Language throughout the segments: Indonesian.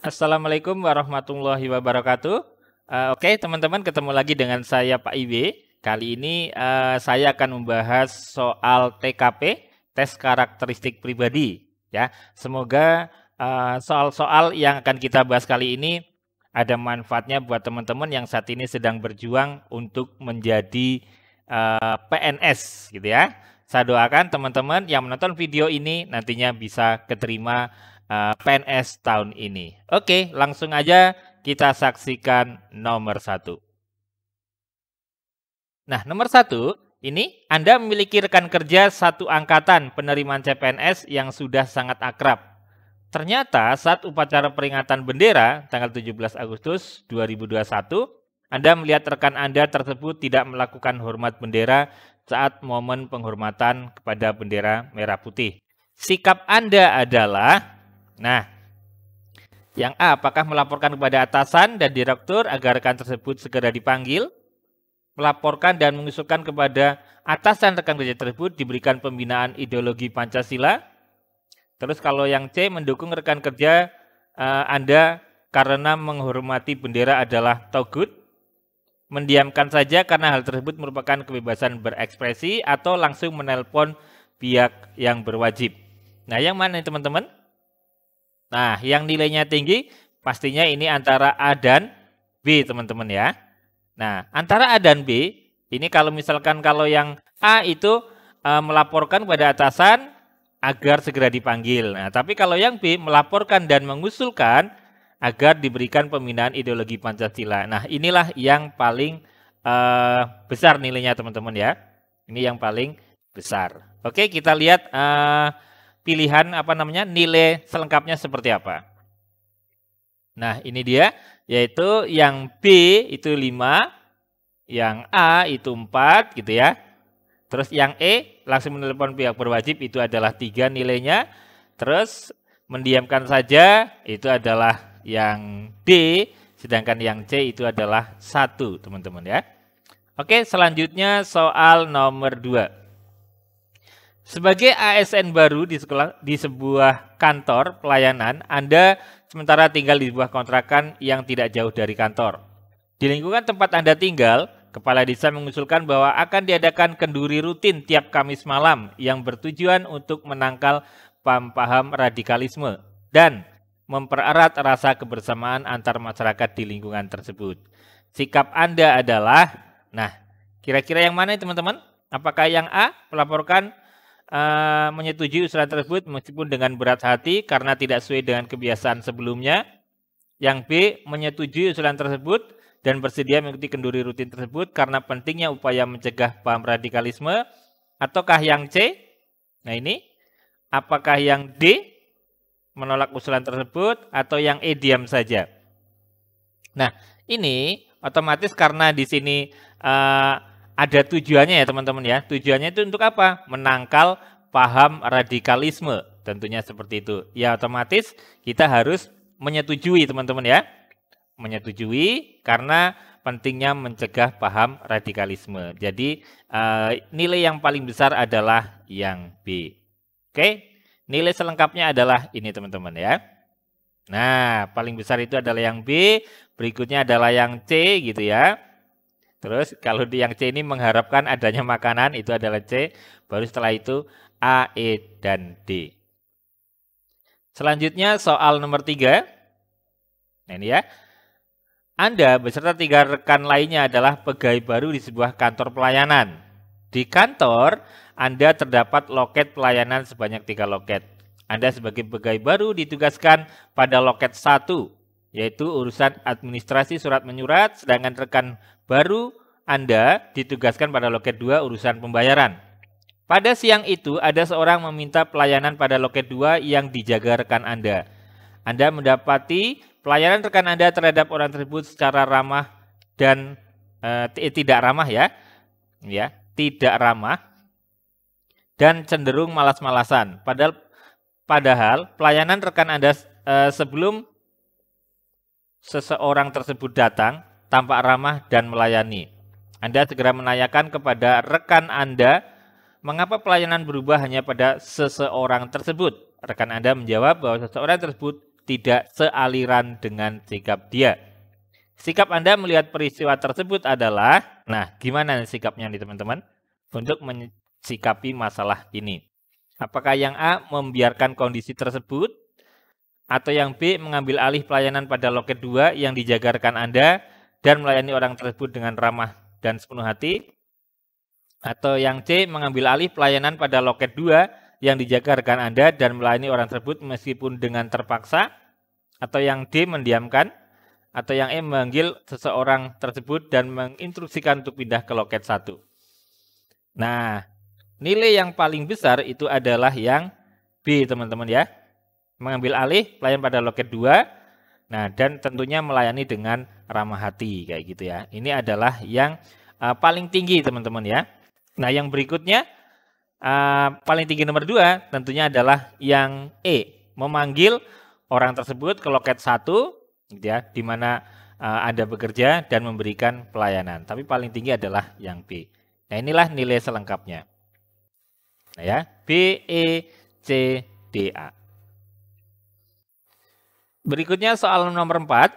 Assalamualaikum warahmatullahi wabarakatuh. Oke, teman-teman, ketemu lagi dengan saya Pak Ibe. Kali ini saya akan membahas soal TKP, tes karakteristik pribadi. Ya, semoga soal-soal yang akan kita bahas kali ini ada manfaatnya buat teman-teman yang saat ini sedang berjuang untuk menjadi PNS, gitu ya. Saya doakan teman-teman yang menonton video ini nantinya bisa keterima PNS tahun ini. Oke, langsung aja kita saksikan nomor 1. Nah, nomor 1, ini Anda memiliki rekan kerja satu angkatan penerimaan CPNS yang sudah sangat akrab. Ternyata saat upacara peringatan bendera tanggal 17 Agustus 2021, Anda melihat rekan Anda tersebut tidak melakukan hormat bendera saat momen penghormatan kepada bendera merah putih. Sikap Anda adalah, nah, yang A, apakah melaporkan kepada atasan dan direktur agar rekan tersebut segera dipanggil? Melaporkan dan mengusulkan kepada atasan rekan kerja tersebut diberikan pembinaan ideologi Pancasila? Terus kalau yang C, mendukung rekan kerja Anda karena menghormati bendera adalah togut? Mendiamkan saja karena hal tersebut merupakan kebebasan berekspresi atau langsung menelpon pihak yang berwajib? Nah, yang mana nih teman-teman? Nah, yang nilainya tinggi pastinya ini antara A dan B, teman-teman ya. Nah, antara A dan B, ini kalau misalkan kalau yang A itu melaporkan kepada atasan agar segera dipanggil. Nah, tapi kalau yang B melaporkan dan mengusulkan agar diberikan pembinaan ideologi Pancasila. Nah, inilah yang paling besar nilainya, teman-teman ya. Ini yang paling besar. Oke, kita lihat pilihan nilai selengkapnya seperti apa. Nah, ini dia, yaitu yang B itu 5, yang A itu 4 gitu ya. Terus yang E langsung menelepon pihak berwajib itu adalah 3 nilainya. Terus mendiamkan saja itu adalah yang D, sedangkan yang C itu adalah 1, teman-teman ya. Oke, selanjutnya soal nomor 2. Sebagai ASN baru di sebuah kantor pelayanan, Anda sementara tinggal di sebuah kontrakan yang tidak jauh dari kantor. Di lingkungan tempat Anda tinggal, Kepala Desa mengusulkan bahwa akan diadakan kenduri rutin tiap Kamis malam yang bertujuan untuk menangkal paham radikalisme dan mempererat rasa kebersamaan antar masyarakat di lingkungan tersebut. Sikap Anda adalah, nah, kira-kira yang mana teman-teman? Apakah yang A, melaporkan menyetujui usulan tersebut meskipun dengan berat hati karena tidak sesuai dengan kebiasaan sebelumnya? Yang B, menyetujui usulan tersebut dan bersedia mengikuti kenduri rutin tersebut karena pentingnya upaya mencegah paham radikalisme? Ataukah yang C? Nah, ini apakah yang D, menolak usulan tersebut, atau yang E, diam saja? Nah, ini otomatis karena di sini ada tujuannya ya teman-teman ya. Tujuannya itu untuk apa? Menangkal paham radikalisme. Tentunya seperti itu. Ya, otomatis kita harus menyetujui teman-teman ya. Menyetujui karena pentingnya mencegah paham radikalisme. Jadi nilai yang paling besar adalah yang B. Oke, nilai selengkapnya adalah ini teman-teman ya. Nah, paling besar itu adalah yang B, berikutnya adalah yang C gitu ya. Terus kalau di yang C ini mengharapkan adanya makanan, itu adalah C. Baru setelah itu A, E, dan D. Selanjutnya soal nomor 3. Nah, ini ya. Anda beserta 3 rekan lainnya adalah pegawai baru di sebuah kantor pelayanan. Di kantor, Anda terdapat loket pelayanan sebanyak 3 loket. Anda sebagai pegawai baru ditugaskan pada loket 1, yaitu urusan administrasi surat menyurat, sedangkan rekan baru Anda ditugaskan pada loket 2 urusan pembayaran. Pada siang itu ada seorang meminta pelayanan pada loket 2 yang dijaga rekan Anda. Anda mendapati pelayanan rekan Anda terhadap orang tersebut secara ramah dan tidak ramah ya, tidak ramah dan cenderung malas-malasan. Padahal pelayanan rekan Anda sebelum seseorang tersebut datang tampak ramah dan melayani. Anda segera menanyakan kepada rekan Anda, mengapa pelayanan berubah hanya pada seseorang tersebut? Rekan Anda menjawab bahwa seseorang tersebut tidak sealiran dengan sikap dia. Sikap Anda melihat peristiwa tersebut adalah, nah gimana sikapnya nih teman-teman? Untuk mensikapi masalah ini. Apakah yang A membiarkan kondisi tersebut? Atau yang B mengambil alih pelayanan pada loket 2 yang dijaga rekan Anda dan melayani orang tersebut dengan ramah dan sepenuh hati? Atau yang C mengambil alih pelayanan pada loket 2 yang dijaga rekan Anda dan melayani orang tersebut meskipun dengan terpaksa? Atau yang D mendiamkan? Atau yang E memanggil seseorang tersebut dan menginstruksikan untuk pindah ke loket 1? Nah, nilai yang paling besar itu adalah yang B teman-teman ya. Mengambil alih pelayan pada loket 2, nah dan tentunya melayani dengan ramah hati kayak gitu ya. Ini adalah yang paling tinggi teman-teman ya. Nah yang berikutnya paling tinggi nomor 2 tentunya adalah yang E, memanggil orang tersebut ke loket 1 gitu ya, di mana Anda bekerja dan memberikan pelayanan. Tapi paling tinggi adalah yang B. Nah inilah nilai selengkapnya. Nah ya, B, E, C, D, A. Berikutnya soal nomor 4.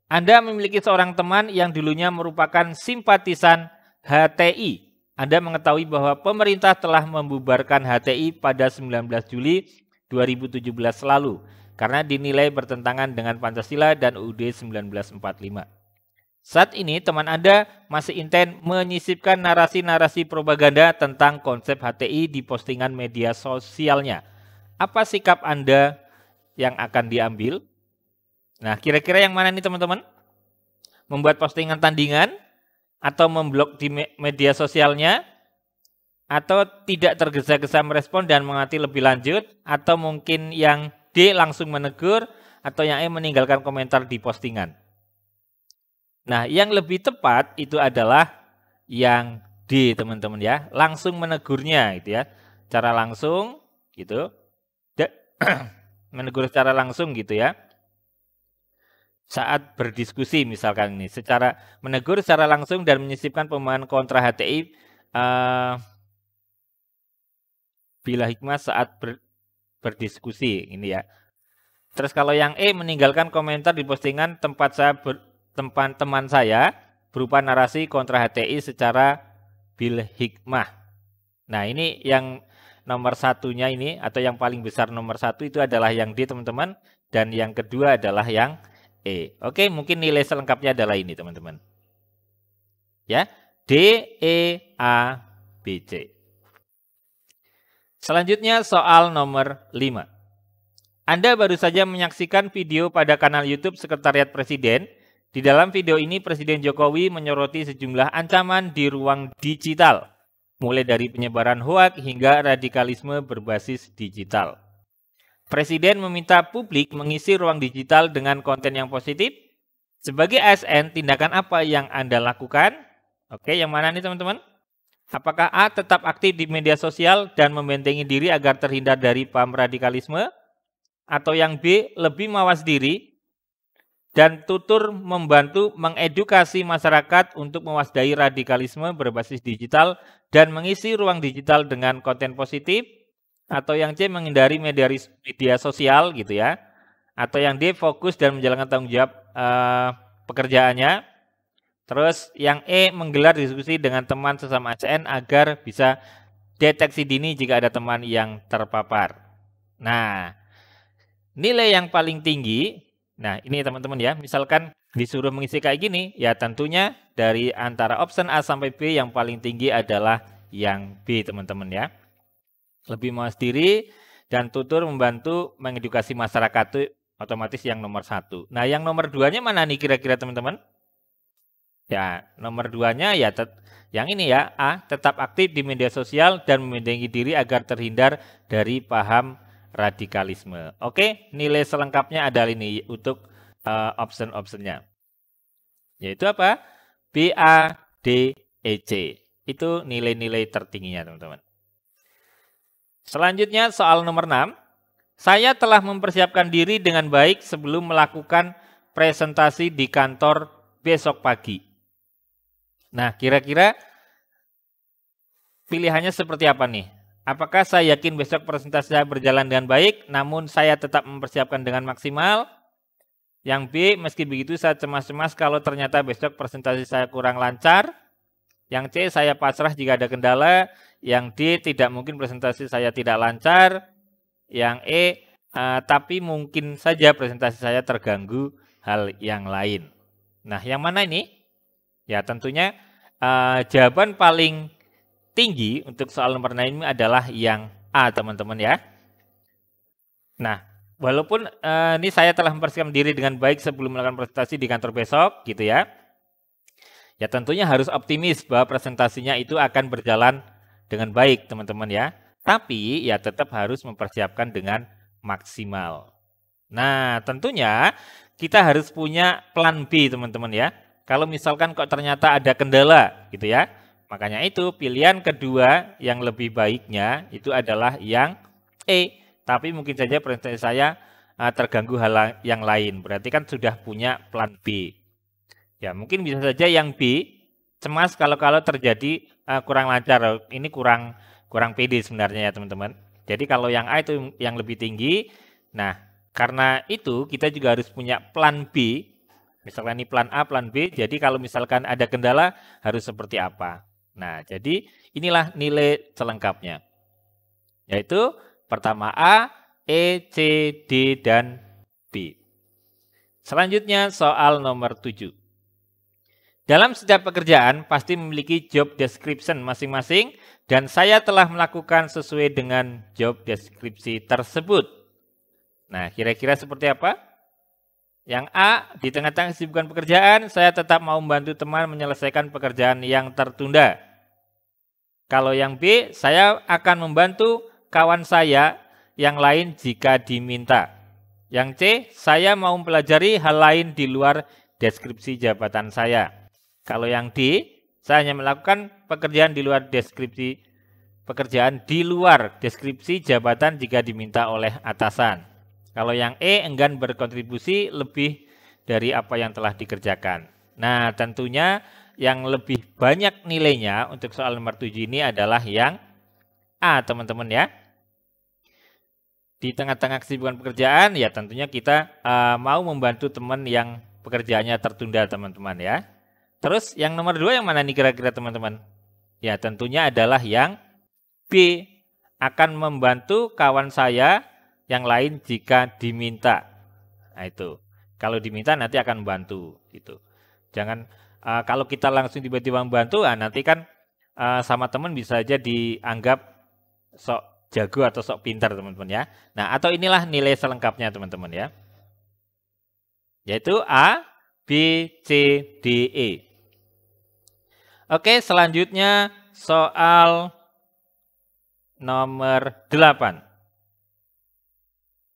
Anda memiliki seorang teman yang dulunya merupakan simpatisan HTI. Anda mengetahui bahwa pemerintah telah membubarkan HTI pada 19 Juli 2017 lalu karena dinilai bertentangan dengan Pancasila dan UUD 1945. Saat ini teman Anda masih intens menyisipkan narasi-narasi propaganda tentang konsep HTI di postingan media sosialnya. Apa sikap Anda yang akan diambil? Nah, kira-kira yang mana nih teman-teman? Membuat postingan tandingan atau memblok di media sosialnya, atau tidak tergesa-gesa merespon dan mengamati lebih lanjut, atau mungkin yang D langsung menegur, atau yang E meninggalkan komentar di postingan. Nah, yang lebih tepat itu adalah yang D teman-teman ya, langsung menegurnya gitu ya. Cara langsung gitu. Menegur secara langsung gitu ya. Saat berdiskusi misalkan ini, secara menegur secara langsung dan menyisipkan pemahaman kontra HTI bila hikmah saat berdiskusi ini ya. Terus kalau yang E meninggalkan komentar di postingan tempat teman saya berupa narasi kontra HTI secara bil hikmah. Nah ini yang nomor satunya ini atau yang paling besar nomor 1 itu adalah yang D teman-teman, dan yang kedua adalah yang E. Oke, mungkin nilai selengkapnya adalah ini teman-teman. Ya, D, E, A, B, C. Selanjutnya soal nomor 5. Anda baru saja menyaksikan video pada kanal YouTube Sekretariat Presiden. Di dalam video ini Presiden Jokowi menyoroti sejumlah ancaman di ruang digital, mulai dari penyebaran hoaks hingga radikalisme berbasis digital. Presiden meminta publik mengisi ruang digital dengan konten yang positif. Sebagai ASN, tindakan apa yang Anda lakukan? Oke, yang mana nih teman-teman? Apakah A, tetap aktif di media sosial dan membentengi diri agar terhindar dari paham radikalisme? Atau yang B, lebih mawas diri dan tutur membantu mengedukasi masyarakat untuk mewaspadai radikalisme berbasis digital dan mengisi ruang digital dengan konten positif? Atau yang C, menghindari media sosial gitu ya. Atau yang D, fokus dan menjalankan tanggung jawab pekerjaannya. Terus yang E, menggelar diskusi dengan teman sesama ASN agar bisa deteksi dini jika ada teman yang terpapar. Nah, nilai yang paling tinggi, nah ini teman-teman ya, misalkan disuruh mengisi kayak gini, ya tentunya dari antara option A sampai B yang paling tinggi adalah yang B teman-teman ya. Lebih mawas diri dan tutur membantu mengedukasi masyarakat itu otomatis yang nomor 1. Nah yang nomor 2-nya mana nih kira-kira teman-teman? Ya nomor 2-nya ya yang ini ya, A, tetap aktif di media sosial dan membentengi diri agar terhindar dari paham radikalisme. Oke, nilai selengkapnya adalah ini untuk option-optionnya. Yaitu apa? B, A, D, E, C. Itu nilai-nilai tertingginya teman-teman. Selanjutnya soal nomor 6. Saya telah mempersiapkan diri dengan baik sebelum melakukan presentasi di kantor besok pagi. Nah, kira-kira pilihannya seperti apa nih? Apakah saya yakin besok presentasi saya berjalan dengan baik, namun saya tetap mempersiapkan dengan maksimal? Yang B, meski begitu saya cemas-cemas kalau ternyata besok presentasi saya kurang lancar. Yang C, saya pasrah jika ada kendala. Yang D, tidak mungkin presentasi saya tidak lancar. Yang E, tapi mungkin saja presentasi saya terganggu hal yang lain. Nah, yang mana ini? Ya, tentunya jawaban paling tinggi untuk soal nomor 6 ini adalah yang A, teman-teman ya. Nah, walaupun ini saya telah mempersiapkan diri dengan baik sebelum melakukan presentasi di kantor besok, gitu ya. Ya tentunya harus optimis bahwa presentasinya itu akan berjalan dengan baik, teman-teman ya. Tapi ya tetap harus mempersiapkan dengan maksimal. Nah, tentunya kita harus punya plan B, teman-teman ya. Kalau misalkan kok ternyata ada kendala, gitu ya. Makanya itu pilihan kedua yang lebih baiknya itu adalah yang E. Tapi mungkin saja presentasi saya terganggu hal yang lain. Berarti kan sudah punya plan B. Ya mungkin bisa saja yang B, cemas kalau terjadi kurang lancar. Ini kurang pede sebenarnya ya teman-teman. Jadi kalau yang A itu yang lebih tinggi. Nah karena itu kita juga harus punya plan B. Misalkan ini plan A, plan B. Jadi kalau misalkan ada kendala harus seperti apa. Nah jadi inilah nilai selengkapnya. Yaitu pertama A, E, C, D, dan B. Selanjutnya soal nomor 7. Dalam setiap pekerjaan pasti memiliki job description masing-masing dan saya telah melakukan sesuai dengan job deskripsi tersebut. Nah, kira-kira seperti apa? Yang A, di tengah-tengah kesibukan pekerjaan, saya tetap mau membantu teman menyelesaikan pekerjaan yang tertunda. Kalau yang B, saya akan membantu kawan saya yang lain jika diminta. Yang C, saya mau mempelajari hal lain di luar deskripsi jabatan saya. Kalau yang D, saya hanya melakukan pekerjaan di luar deskripsi jabatan jika diminta oleh atasan. Kalau yang E, enggan berkontribusi lebih dari apa yang telah dikerjakan. Nah, tentunya yang lebih banyak nilainya untuk soal nomor 7 ini adalah yang A, teman-teman ya. Di tengah-tengah kesibukan pekerjaan, ya tentunya kita mau membantu teman yang pekerjaannya tertunda, teman-teman ya. Terus yang nomor 2 yang mana nih kira-kira teman-teman? Ya tentunya adalah yang B, akan membantu kawan saya yang lain jika diminta. Nah itu, kalau diminta nanti akan membantu gitu. Jangan kalau kita langsung tiba-tiba membantu, nanti kan sama teman bisa aja dianggap sok jago atau sok pintar teman-teman ya. Nah atau inilah nilai selengkapnya teman-teman ya. Yaitu A, B, C, D, E. Oke, selanjutnya soal nomor 8.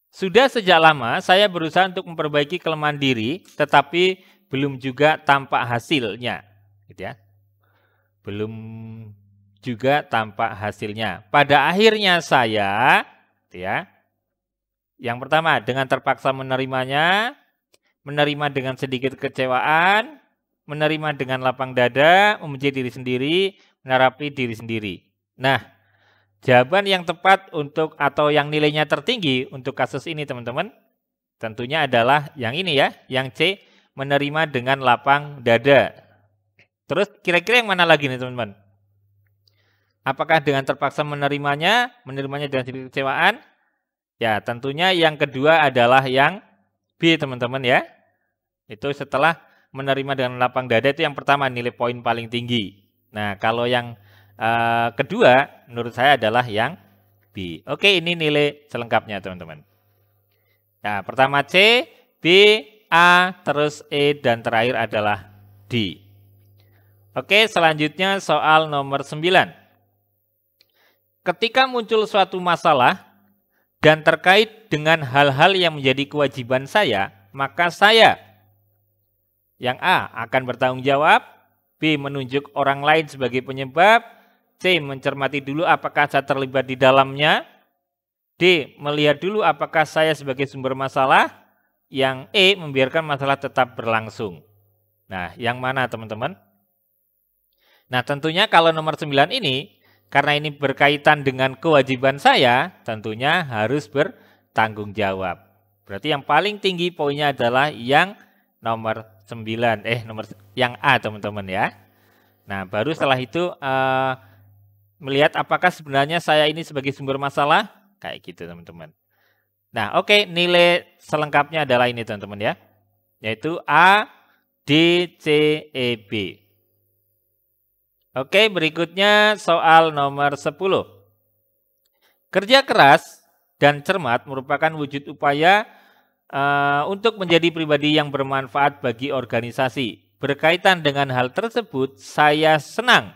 Sudah sejak lama saya berusaha untuk memperbaiki kelemahan diri, tetapi belum juga tampak hasilnya. Gitu ya. Belum juga tampak hasilnya. Pada akhirnya saya, gitu ya, yang pertama dengan terpaksa menerima dengan sedikit kecewaan, menerima dengan lapang dada, memuji diri sendiri, menerapi diri sendiri. Nah, jawaban yang tepat untuk atau yang nilainya tertinggi untuk kasus ini teman-teman, tentunya adalah yang ini ya, yang C, menerima dengan lapang dada. Terus kira-kira yang mana lagi nih teman-teman? Apakah dengan terpaksa menerimanya dengan sedikit kecewaan? Ya, tentunya yang kedua adalah yang B teman-teman ya. Itu setelah menerima dengan lapang dada itu yang pertama nilai poin paling tinggi. Nah, kalau yang kedua menurut saya adalah yang B. Oke, ini nilai selengkapnya teman-teman. Nah, pertama C, B, A, terus E, dan terakhir adalah D. Oke, selanjutnya soal nomor 9. Ketika muncul suatu masalah dan terkait dengan hal-hal yang menjadi kewajiban saya, maka saya yang A akan bertanggung jawab, B menunjuk orang lain sebagai penyebab, C mencermati dulu apakah saya terlibat di dalamnya, D melihat dulu apakah saya sebagai sumber masalah, yang E membiarkan masalah tetap berlangsung. Nah, yang mana teman-teman? Nah, tentunya kalau nomor 9 ini, karena ini berkaitan dengan kewajiban saya, tentunya harus bertanggung jawab. Berarti yang paling tinggi poinnya adalah yang nomor 9, yang A teman-teman ya. Nah, baru setelah itu melihat apakah sebenarnya saya ini sebagai sumber masalah, kayak gitu teman-teman. Nah, oke, nilai selengkapnya adalah ini teman-teman ya, yaitu A, D, C, E, B. Oke, berikutnya soal nomor 10. Kerja keras dan cermat merupakan wujud upaya untuk menjadi pribadi yang bermanfaat bagi organisasi. Berkaitan dengan hal tersebut, saya senang.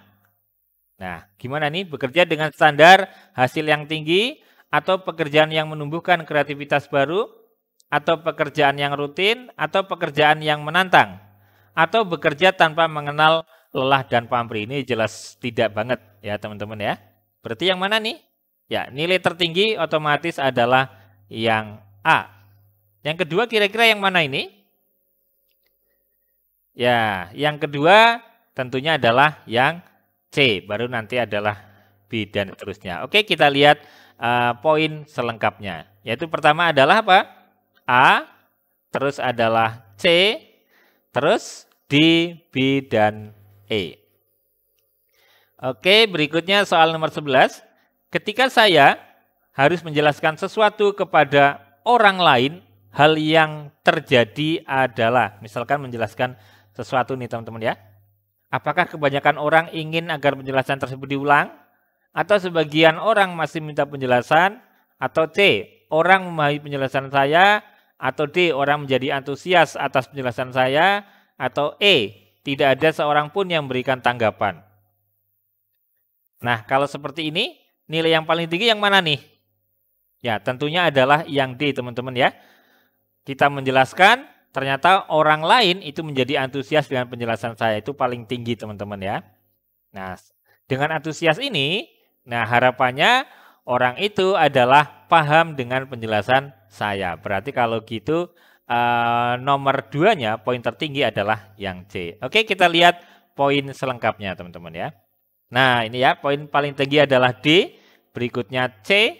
Nah, gimana nih? Bekerja dengan standar hasil yang tinggi, atau pekerjaan yang menumbuhkan kreativitas baru, atau pekerjaan yang rutin, atau pekerjaan yang menantang, atau bekerja tanpa mengenal lelah dan pamrih. Ini jelas tidak banget ya teman-teman ya. Berarti yang mana nih? Ya, nilai tertinggi otomatis adalah yang A. Yang kedua kira-kira yang mana ini? Ya, yang kedua tentunya adalah yang C, baru nanti adalah B dan seterusnya. Oke, kita lihat poin selengkapnya. Yaitu pertama adalah apa? A, terus adalah C, terus D, B, dan E. Oke, berikutnya soal nomor 11. Ketika saya harus menjelaskan sesuatu kepada orang lain, hal yang terjadi adalah, misalkan menjelaskan sesuatu nih teman-teman ya. Apakah kebanyakan orang ingin agar penjelasan tersebut diulang? Atau sebagian orang masih minta penjelasan? Atau C, orang memahami penjelasan saya? Atau D, orang menjadi antusias atas penjelasan saya? Atau E, tidak ada seorang pun yang memberikan tanggapan? Nah, kalau seperti ini, nilai yang paling tinggi yang mana nih? Ya, tentunya adalah yang D, teman-teman ya. Kita menjelaskan, ternyata orang lain itu menjadi antusias dengan penjelasan saya. Itu paling tinggi, teman-teman ya. Nah, dengan antusias ini, nah harapannya orang itu adalah paham dengan penjelasan saya. Berarti kalau gitu, nomor 2-nya, poin tertinggi adalah yang C. Oke, kita lihat poin selengkapnya, teman-teman ya. Nah, ini ya, poin paling tinggi adalah D, berikutnya C,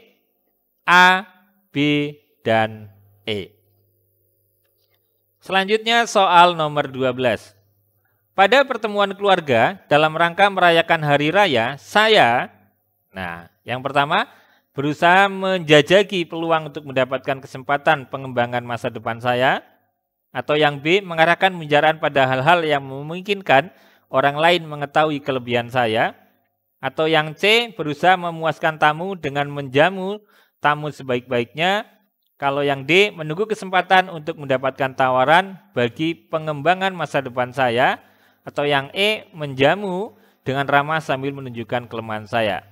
A, B, dan E. Selanjutnya soal nomor 12. Pada pertemuan keluarga dalam rangka merayakan hari raya, saya, nah yang pertama, berusaha menjajaki peluang untuk mendapatkan kesempatan pengembangan masa depan saya, atau yang B, mengarahkan pembicaraan pada hal-hal yang memungkinkan orang lain mengetahui kelebihan saya, atau yang C, berusaha memuaskan tamu dengan menjamu tamu sebaik-baiknya. Kalau yang D, menunggu kesempatan untuk mendapatkan tawaran bagi pengembangan masa depan saya. Atau yang E, menjamu dengan ramah sambil menunjukkan kelemahan saya.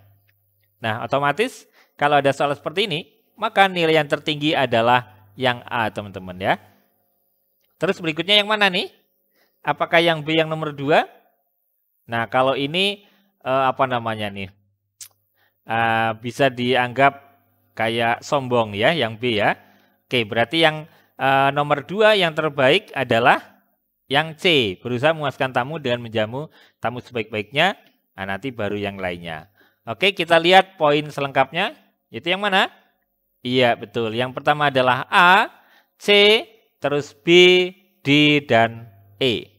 Nah, otomatis kalau ada soal seperti ini, maka nilai yang tertinggi adalah yang A, teman-teman ya. Terus berikutnya yang mana nih? Apakah yang B yang nomor 2? Nah, kalau ini apa namanya nih? Bisa dianggap kayak sombong ya, yang B ya. Oke, berarti yang nomor 2 yang terbaik adalah yang C, berusaha memuaskan tamu dengan menjamu tamu sebaik-baiknya. Nah, nanti baru yang lainnya. Oke, kita lihat poin selengkapnya. Itu yang mana? Iya, betul. Yang pertama adalah A, C, terus B, D, dan E.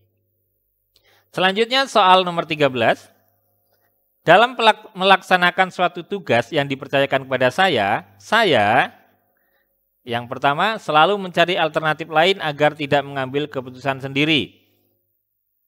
Selanjutnya soal nomor 13. Dalam melaksanakan suatu tugas yang dipercayakan kepada saya yang pertama selalu mencari alternatif lain agar tidak mengambil keputusan sendiri.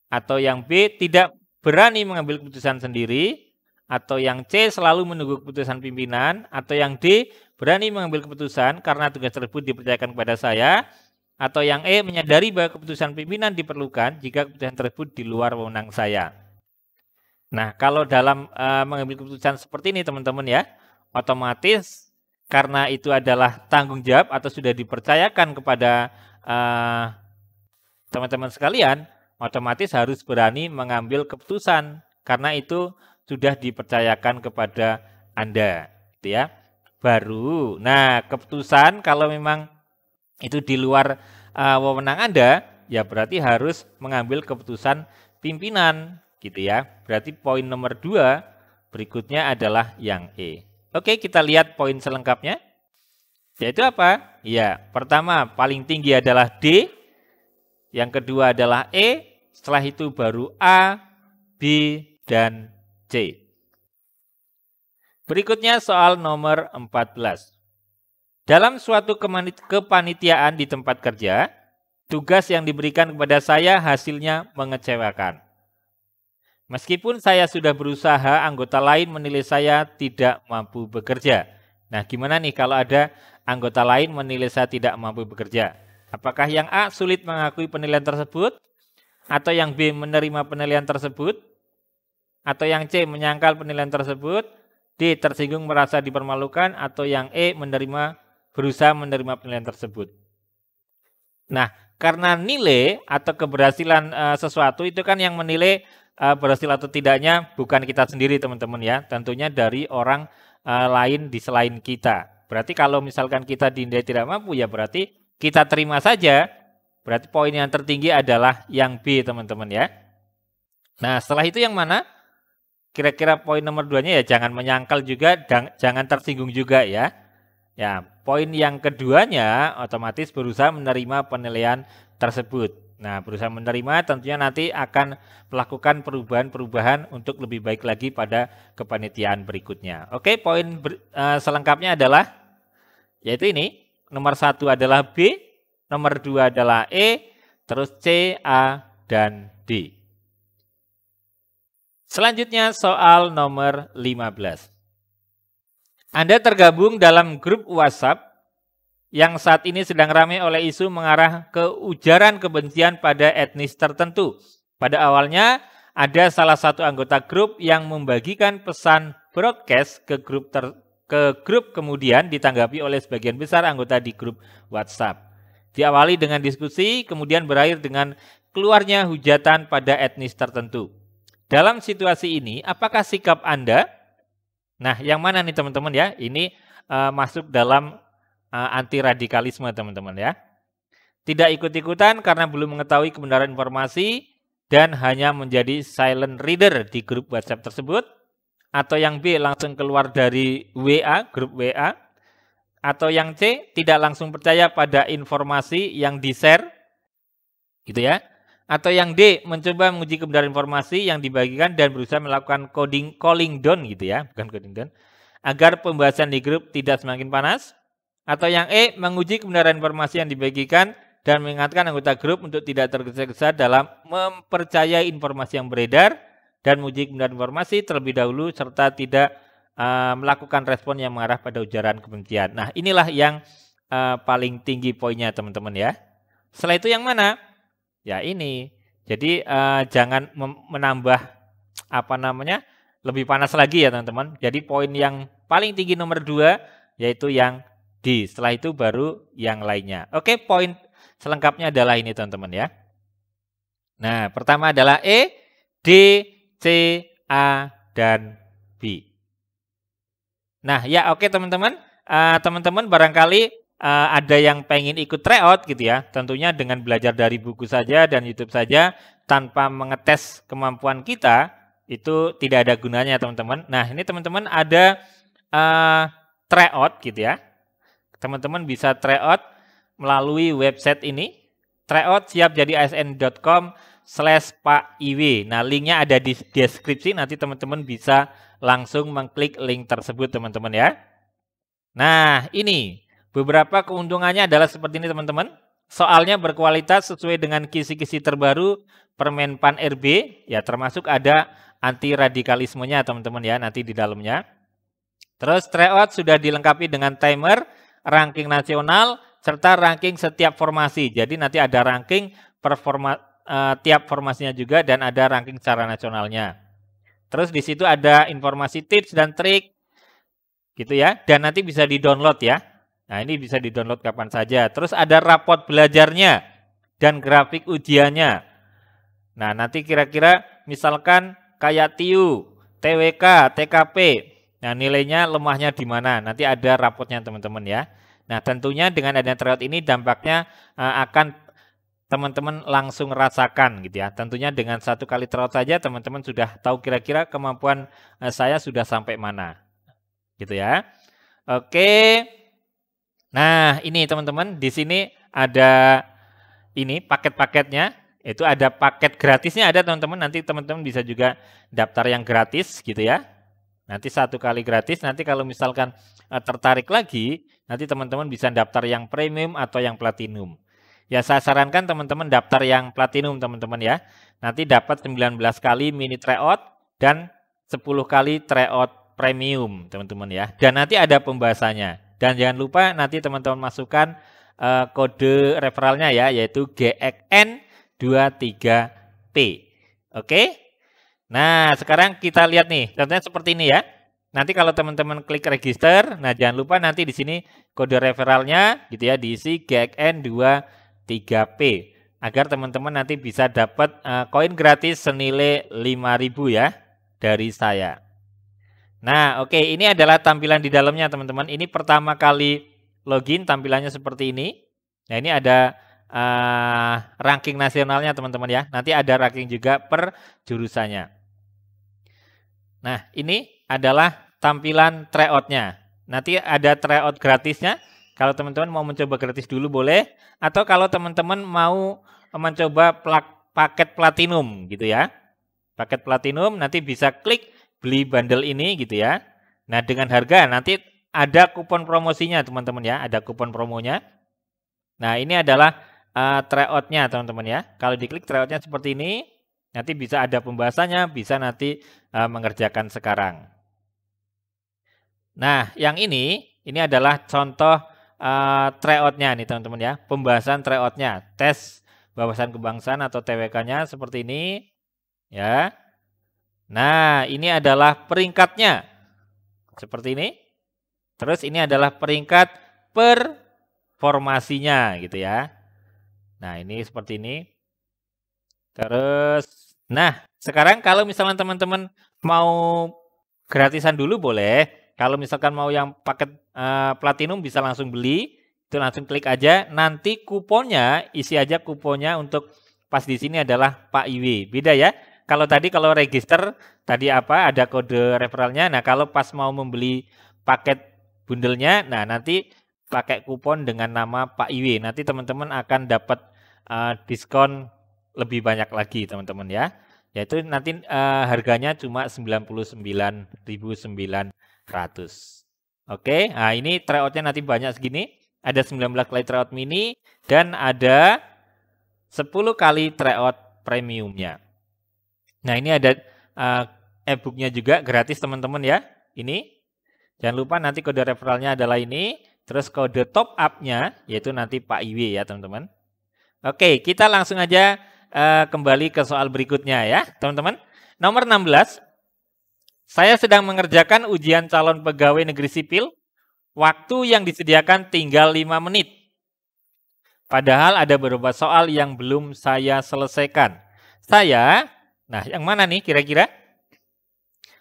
Atau yang B, tidak berani mengambil keputusan sendiri. Atau yang C, selalu menunggu keputusan pimpinan. Atau yang D, berani mengambil keputusan karena tugas tersebut dipercayakan kepada saya. Atau yang E, menyadari bahwa keputusan pimpinan diperlukan jika keputusan tersebut di luar wewenang saya. Nah, kalau dalam mengambil keputusan seperti ini teman-teman ya, otomatis karena itu adalah tanggung jawab atau sudah dipercayakan kepada teman-teman sekalian, otomatis harus berani mengambil keputusan karena itu sudah dipercayakan kepada Anda, gitu ya. Baru, nah keputusan kalau memang itu di luar wewenang Anda, ya berarti harus mengambil keputusan pimpinan. Gitu ya. Berarti poin nomor 2 berikutnya adalah yang E. Oke, kita lihat poin selengkapnya. Yaitu apa? Ya, pertama paling tinggi adalah D, yang kedua adalah E, setelah itu baru A, B, dan C. Berikutnya soal nomor 14. Dalam suatu kepanitiaan di tempat kerja, tugas yang diberikan kepada saya hasilnya mengecewakan. Meskipun saya sudah berusaha, anggota lain menilai saya tidak mampu bekerja. Nah, gimana nih kalau ada anggota lain menilai saya tidak mampu bekerja? Apakah yang A sulit mengakui penilaian tersebut? Atau yang B menerima penilaian tersebut? Atau yang C menyangkal penilaian tersebut? D tersinggung merasa dipermalukan? Atau yang E berusaha menerima penilaian tersebut? Nah, karena nilai atau keberhasilan sesuatu itu kan yang menilai berhasil atau tidaknya bukan kita sendiri teman-teman ya, tentunya dari orang lain di selain kita. Berarti kalau misalkan kita dinilai tidak mampu ya berarti kita terima saja, berarti poin yang tertinggi adalah yang B teman-teman ya. Nah setelah itu yang mana? Kira-kira poin nomor 2-nya ya jangan menyangkal juga, jangan tersinggung juga ya. Ya, poin yang keduanya otomatis berusaha menerima penilaian tersebut. Nah, berusaha menerima tentunya nanti akan melakukan perubahan-perubahan untuk lebih baik lagi pada kepanitiaan berikutnya. Oke, poin selengkapnya adalah yaitu ini. Nomor 1 adalah B, nomor 2 adalah E, terus C, A, dan D. Selanjutnya soal nomor 15. Anda tergabung dalam grup WhatsApp yang saat ini sedang ramai oleh isu mengarah ke ujaran kebencian pada etnis tertentu. Pada awalnya, ada salah satu anggota grup yang membagikan pesan broadcast ke grup kemudian ditanggapi oleh sebagian besar anggota di grup WhatsApp. Diawali dengan diskusi, kemudian berakhir dengan keluarnya hujatan pada etnis tertentu. Dalam situasi ini, apakah sikap Anda? Nah, yang mana nih teman-teman ya? Ini masuk dalam anti radikalisme teman-teman ya. Tidak ikut-ikutan karena belum mengetahui kebenaran informasi dan hanya menjadi silent reader di grup WhatsApp tersebut. Atau yang B langsung keluar dari grup WA. Atau yang C tidak langsung percaya pada informasi yang di-share. Gitu ya. Atau yang D, mencoba menguji kebenaran informasi yang dibagikan dan berusaha melakukan calling down gitu ya, bukan coding down, agar pembahasan di grup tidak semakin panas. Atau yang E, menguji kebenaran informasi yang dibagikan dan mengingatkan anggota grup untuk tidak tergesa-gesa dalam mempercayai informasi yang beredar dan menguji kebenaran informasi terlebih dahulu serta tidak melakukan respon yang mengarah pada ujaran kebencian. Nah, inilah yang paling tinggi poinnya teman-teman ya. Setelah itu yang mana? Ya ini, jadi jangan menambah lebih panas lagi ya teman-teman. Jadi poin yang paling tinggi nomor 2 yaitu yang D. Setelah itu baru yang lainnya. Oke, poin selengkapnya adalah ini teman-teman ya. Nah, pertama adalah E, D, C, A, dan B. Nah ya oke teman-teman, teman-teman barangkali ada yang pengen ikut tryout gitu ya, tentunya dengan belajar dari buku saja dan YouTube saja tanpa mengetes kemampuan kita itu tidak ada gunanya teman-teman. Nah ini teman-teman ada tryout gitu ya, teman-teman bisa tryout melalui website ini, tryout-siapjadiasn.com/PakIW. Nah linknya ada di deskripsi, nanti teman-teman bisa langsung mengklik link tersebut teman-teman ya. Nah ini beberapa keuntungannya adalah seperti ini teman-teman. Soalnya berkualitas sesuai dengan kisi-kisi terbaru Permenpan RB, ya termasuk ada anti radikalismenya teman-teman ya nanti di dalamnya. Terus tryout sudah dilengkapi dengan timer, ranking nasional, serta ranking setiap formasi. Jadi nanti ada ranking tiap formasinya juga dan ada ranking secara nasionalnya. Terus di situ ada informasi tips dan trik gitu ya, dan nanti bisa di-download ya. Nah, ini bisa di-download kapan saja. Terus ada rapot belajarnya dan grafik ujiannya. Nah, nanti kira-kira misalkan kayak TIU, TWK, TKP. Nah, nilainya lemahnya di mana? Nanti ada rapotnya teman-teman ya. Nah, tentunya dengan adanya tryout ini dampaknya akan teman-teman langsung rasakan gitu ya. Tentunya dengan 1 kali tryout saja teman-teman sudah tahu kira-kira kemampuan saya sudah sampai mana. Gitu ya. Oke. Nah, ini teman-teman, di sini ada ini paket-paketnya. Itu ada paket gratisnya ada teman-teman. Nanti teman-teman bisa juga daftar yang gratis gitu ya. Nanti 1 kali gratis. Nanti kalau misalkan tertarik lagi, nanti teman-teman bisa daftar yang premium atau yang platinum. Ya saya sarankan teman-teman daftar yang platinum teman-teman ya. Nanti dapat 19 kali mini tryout dan 10 kali tryout premium teman-teman ya. Dan nanti ada pembahasannya. Dan jangan lupa nanti teman-teman masukkan kode referralnya ya, yaitu GXN23P. Oke? Nah, sekarang kita lihat nih, contohnya seperti ini ya. Nanti kalau teman-teman klik register, nah jangan lupa nanti di sini kode referralnya gitu ya, diisi GXN23P agar teman-teman nanti bisa dapat koin gratis senilai 5.000 ya dari saya. Nah, oke, ini adalah tampilan di dalamnya teman-teman. Ini pertama kali login tampilannya seperti ini. Nah, ini ada ranking nasionalnya teman-teman ya. Nanti ada ranking juga per jurusannya. Nah, ini adalah tampilan tryout-nya. Nanti ada tryout gratisnya. Kalau teman-teman mau mencoba gratis dulu boleh. Atau kalau teman-teman mau mencoba paket platinum gitu ya. Paket platinum nanti bisa klik beli bundle ini gitu ya. Nah, dengan harga nanti ada kupon promosinya teman-teman ya. Ada kupon promonya. Nah, ini adalah tryout-nya teman-teman ya. Kalau diklik tryout-nya seperti ini, nanti bisa ada pembahasannya, bisa nanti mengerjakan sekarang. Nah, yang ini adalah contoh tryout-nya nih teman-teman ya. Pembahasan tryout-nya, tes wawasan kebangsaan atau TWK-nya seperti ini ya. Nah, ini adalah peringkatnya. Seperti ini. Terus ini adalah peringkat performasinya gitu ya. Nah, ini seperti ini. Terus, nah sekarang kalau misalnya teman-teman mau gratisan dulu boleh. Kalau misalkan mau yang paket platinum bisa langsung beli. Itu langsung klik aja. Nanti kuponnya, isi aja kuponnya untuk pas di sini adalah Pak Iwi. Beda ya. Kalau tadi kalau register tadi apa ada kode referralnya. Nah, kalau pas mau membeli paket bundelnya, nah nanti pakai kupon dengan nama Pak Iwi. Nanti teman-teman akan dapat diskon lebih banyak lagi teman-teman ya. Yaitu nanti harganya cuma 99.900. Oke, nah ini tryout-nya nanti banyak segini. Ada 19 kali tryout mini dan ada 10 kali tryout premiumnya. Nah, ini ada e-booknya juga gratis teman-teman ya. Ini jangan lupa nanti kode referralnya adalah ini. Terus kode top up-nya yaitu nanti Pak Iwi ya teman-teman. Oke, kita langsung aja kembali ke soal berikutnya ya teman-teman. Nomor 16. Saya sedang mengerjakan ujian calon pegawai negeri sipil. Waktu yang disediakan tinggal 5 menit. Padahal ada beberapa soal yang belum saya selesaikan. Nah, yang mana nih kira-kira?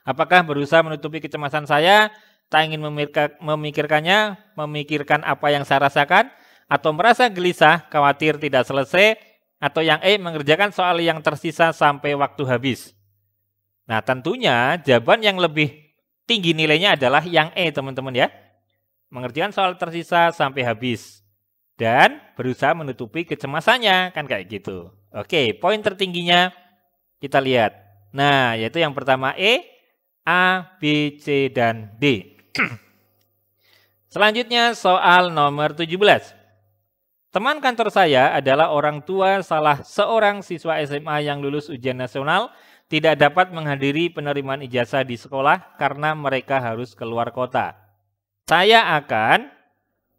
Apakah berusaha menutupi kecemasan saya, tak ingin memikirkannya, memikirkan apa yang saya rasakan, atau merasa gelisah, khawatir tidak selesai, atau yang mengerjakan soal yang tersisa sampai waktu habis? Nah, tentunya jawaban yang lebih tinggi nilainya adalah yang teman-teman ya. Mengerjakan soal tersisa sampai habis. Dan berusaha menutupi kecemasannya, kan kayak gitu. Oke, poin tertingginya kita lihat. Nah, yaitu yang pertama A, B, C, dan D. Selanjutnya soal nomor 17. Teman kantor saya adalah orang tua salah seorang siswa SMA yang lulus ujian nasional tidak dapat menghadiri penerimaan ijazah di sekolah karena mereka harus keluar kota.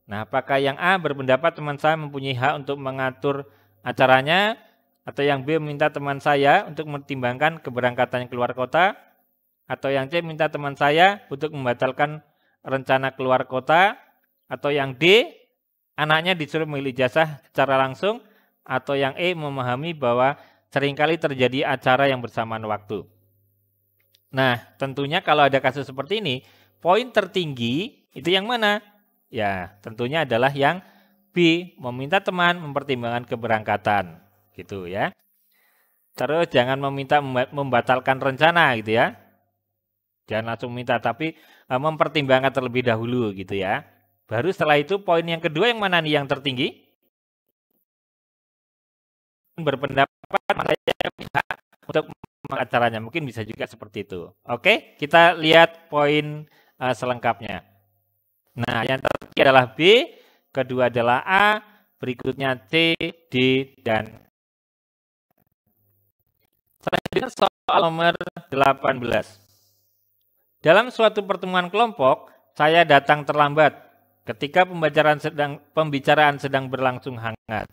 Apakah yang A berpendapat teman saya mempunyai hak untuk mengatur acaranya, atau yang B meminta teman saya untuk mempertimbangkan keberangkatannya keluar kota, atau yang C minta teman saya untuk membatalkan rencana keluar kota, atau yang D anaknya disuruh memilih ijazah secara langsung, atau yang E memahami bahwa seringkali terjadi acara yang bersamaan waktu. Nah, tentunya kalau ada kasus seperti ini, poin tertinggi itu yang mana? Ya, tentunya adalah yang B, meminta teman mempertimbangkan keberangkatan. Gitu ya. Terus jangan meminta membatalkan rencana gitu ya. Jangan langsung minta, tapi mempertimbangkan terlebih dahulu gitu ya. Baru setelah itu poin yang kedua yang mana nih yang tertinggi? Berpendapat saya bisa untuk acaranya. Mungkin bisa juga seperti itu. Oke, kita lihat poin selengkapnya. Nah, yang tertinggi adalah B, kedua adalah A, berikutnya C, D, dan selanjutnya soal nomor 18. Dalam suatu pertemuan kelompok, saya datang terlambat ketika pembicaraan sedang berlangsung hangat.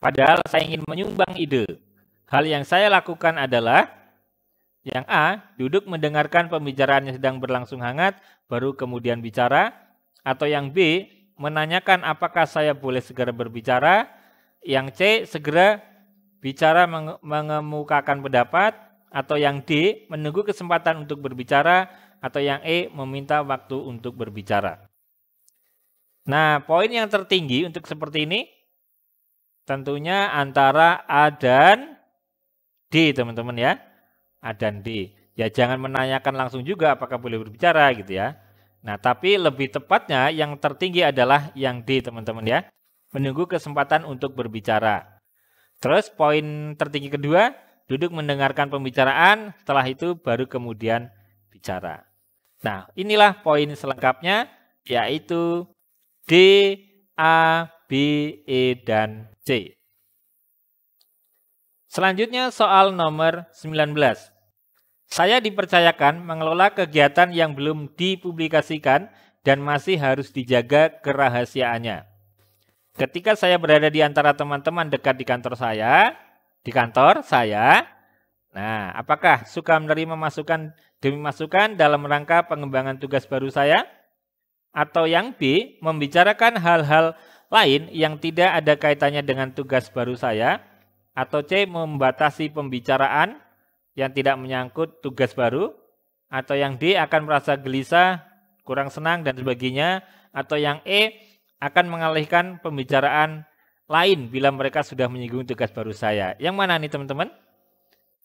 Padahal saya ingin menyumbang ide. Hal yang saya lakukan adalah yang A, duduk mendengarkan pembicaraan yang sedang berlangsung hangat, baru kemudian bicara. Atau yang B, menanyakan apakah saya boleh segera berbicara. Yang C, segera bicara mengemukakan pendapat. Atau yang D, menunggu kesempatan untuk berbicara. Atau yang E, meminta waktu untuk berbicara. Nah, poin yang tertinggi untuk seperti ini, tentunya antara A dan D, teman-teman ya. A dan D. Ya jangan menanyakan langsung juga apakah boleh berbicara gitu ya. Nah, tapi lebih tepatnya yang tertinggi adalah yang D, teman-teman ya. Menunggu kesempatan untuk berbicara. Terus poin tertinggi kedua, duduk mendengarkan pembicaraan, setelah itu baru kemudian bicara. Nah, inilah poin selengkapnya, yaitu D, A, B, E, dan C. Selanjutnya soal nomor 19. Saya dipercayakan mengelola kegiatan yang belum dipublikasikan dan masih harus dijaga kerahasiaannya. Ketika saya berada di antara teman-teman dekat di kantor saya, nah, apakah suka menerima masukan demi masukan dalam rangka pengembangan tugas baru saya? Atau yang B, membicarakan hal-hal lain yang tidak ada kaitannya dengan tugas baru saya? Atau C, membatasi pembicaraan yang tidak menyangkut tugas baru? Atau yang D, akan merasa gelisah, kurang senang, dan sebagainya? Atau yang E, akan mengalihkan pembicaraan lain bila mereka sudah menyinggung tugas baru saya? Yang mana nih teman-teman?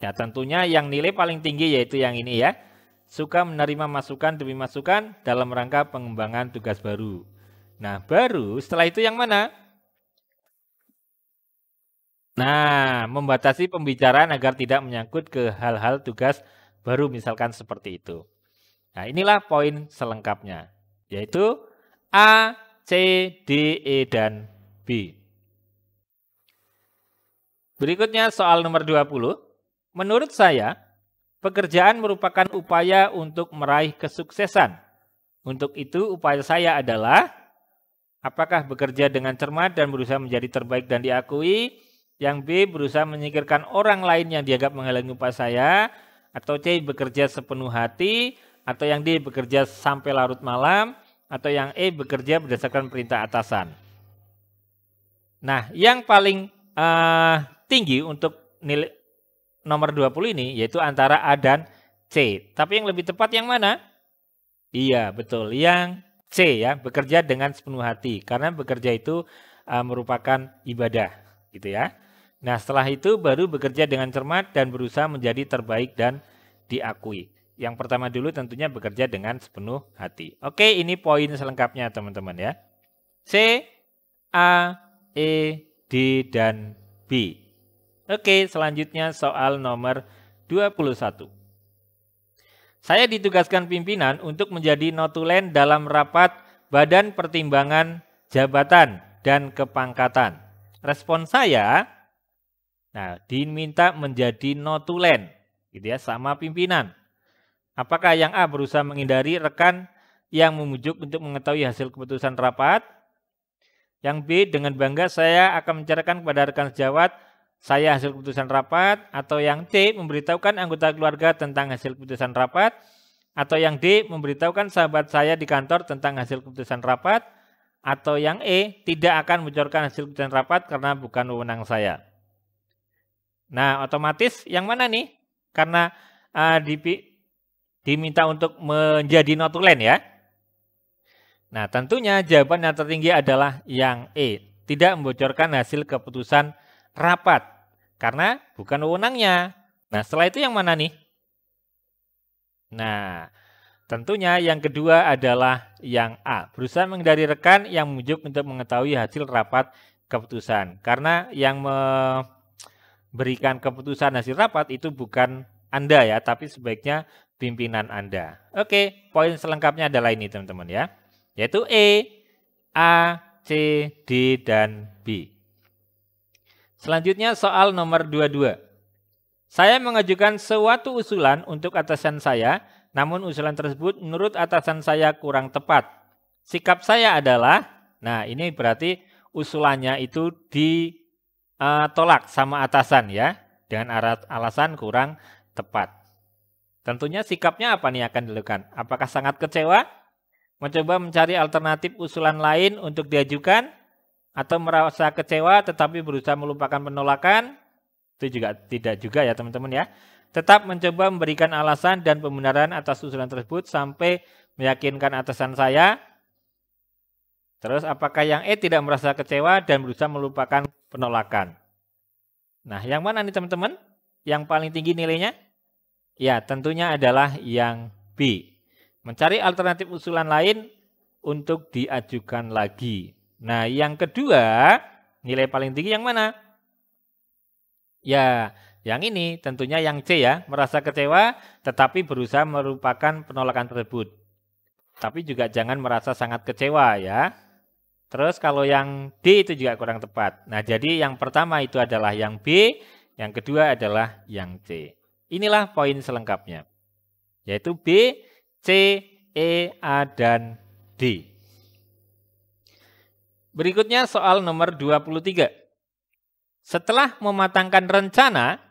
Ya tentunya yang nilai paling tinggi yaitu yang ini ya. Suka menerima masukan demi masukan dalam rangka pengembangan tugas baru. Nah, baru setelah itu yang mana? Nah, membatasi pembicaraan agar tidak menyangkut ke hal-hal tugas baru misalkan seperti itu. Nah, inilah poin selengkapnya, yaitu A, C, D, E, dan B. Berikutnya soal nomor 20. Menurut saya, pekerjaan merupakan upaya untuk meraih kesuksesan. Untuk itu, upaya saya adalah apakah bekerja dengan cermat dan berusaha menjadi terbaik dan diakui. Yang B, berusaha menyingkirkan orang lain yang dianggap menghalangi upaya saya. Atau C, bekerja sepenuh hati. Atau yang D, bekerja sampai larut malam. Atau yang E, bekerja berdasarkan perintah atasan. Nah, yang paling tinggi untuk nilai nomor 20 ini yaitu antara A dan C. Tapi yang lebih tepat yang mana? Iya, betul. Yang C ya, bekerja dengan sepenuh hati. Karena bekerja itu merupakan ibadah, gitu ya. Nah, setelah itu baru bekerja dengan cermat dan berusaha menjadi terbaik dan diakui. Yang pertama dulu tentunya bekerja dengan sepenuh hati. Oke, ini poin selengkapnya teman-teman ya. C, A, E, D, dan B. Oke, selanjutnya soal nomor 21. Saya ditugaskan pimpinan untuk menjadi notulen dalam rapat Badan Pertimbangan Jabatan dan Kepangkatan. Respon saya, diminta menjadi notulen, gitu ya, sama pimpinan. Apakah yang A berusaha menghindari rekan yang memujuk untuk mengetahui hasil keputusan rapat? Yang B, dengan bangga saya akan menceritakan kepada rekan sejawat saya hasil keputusan rapat. Atau yang C, memberitahukan anggota keluarga tentang hasil keputusan rapat. Atau yang D, memberitahukan sahabat saya di kantor tentang hasil keputusan rapat. Atau yang E, tidak akan membocorkan hasil keputusan rapat karena bukan wewenang saya. Nah, otomatis yang mana nih? Karena diminta untuk menjadi notulen ya. Nah, tentunya jawaban yang tertinggi adalah yang E, tidak membocorkan hasil keputusan rapat karena bukan wewenangnya. Nah, setelah itu yang mana nih? Nah, Tentunya yang kedua adalah yang A. Berusaha menghindari rekan yang membujuk untuk mengetahui hasil rapat keputusan. Karena yang memberikan keputusan hasil rapat itu bukan Anda ya, tapi sebaiknya pimpinan Anda. Oke, poin selengkapnya adalah ini teman-teman ya. Yaitu E, A, C, D, dan B. Selanjutnya soal nomor 22. Saya mengajukan suatu usulan untuk atasan saya, namun usulan tersebut menurut atasan saya kurang tepat. Sikap saya adalah, nah ini berarti usulannya itu ditolak sama atasan ya, dengan alasan kurang tepat. Tentunya sikapnya apa nih akan dilakukan? Apakah sangat kecewa? Mencoba mencari alternatif usulan lain untuk diajukan? Atau merasa kecewa tetapi berusaha melupakan penolakan? Itu juga tidak juga ya teman-teman ya. Tetap mencoba memberikan alasan dan pembenaran atas usulan tersebut sampai meyakinkan atasan saya. Terus apakah yang E tidak merasa kecewa dan berusaha melupakan penolakan? Nah, yang mana nih teman-teman? Yang paling tinggi nilainya? Ya, tentunya adalah yang B. Mencari alternatif usulan lain untuk diajukan lagi. Nah, yang kedua, nilai paling tinggi yang mana? Ya, yang ini tentunya yang C ya, merasa kecewa tetapi berusaha melupakan penolakan tersebut. Tapi juga jangan merasa sangat kecewa ya. Terus kalau yang D itu juga kurang tepat. Nah, jadi yang pertama itu adalah yang B, yang kedua adalah yang C. Inilah poin selengkapnya. Yaitu B, C, E, A, dan D. Berikutnya soal nomor 23. Setelah mematangkan rencana,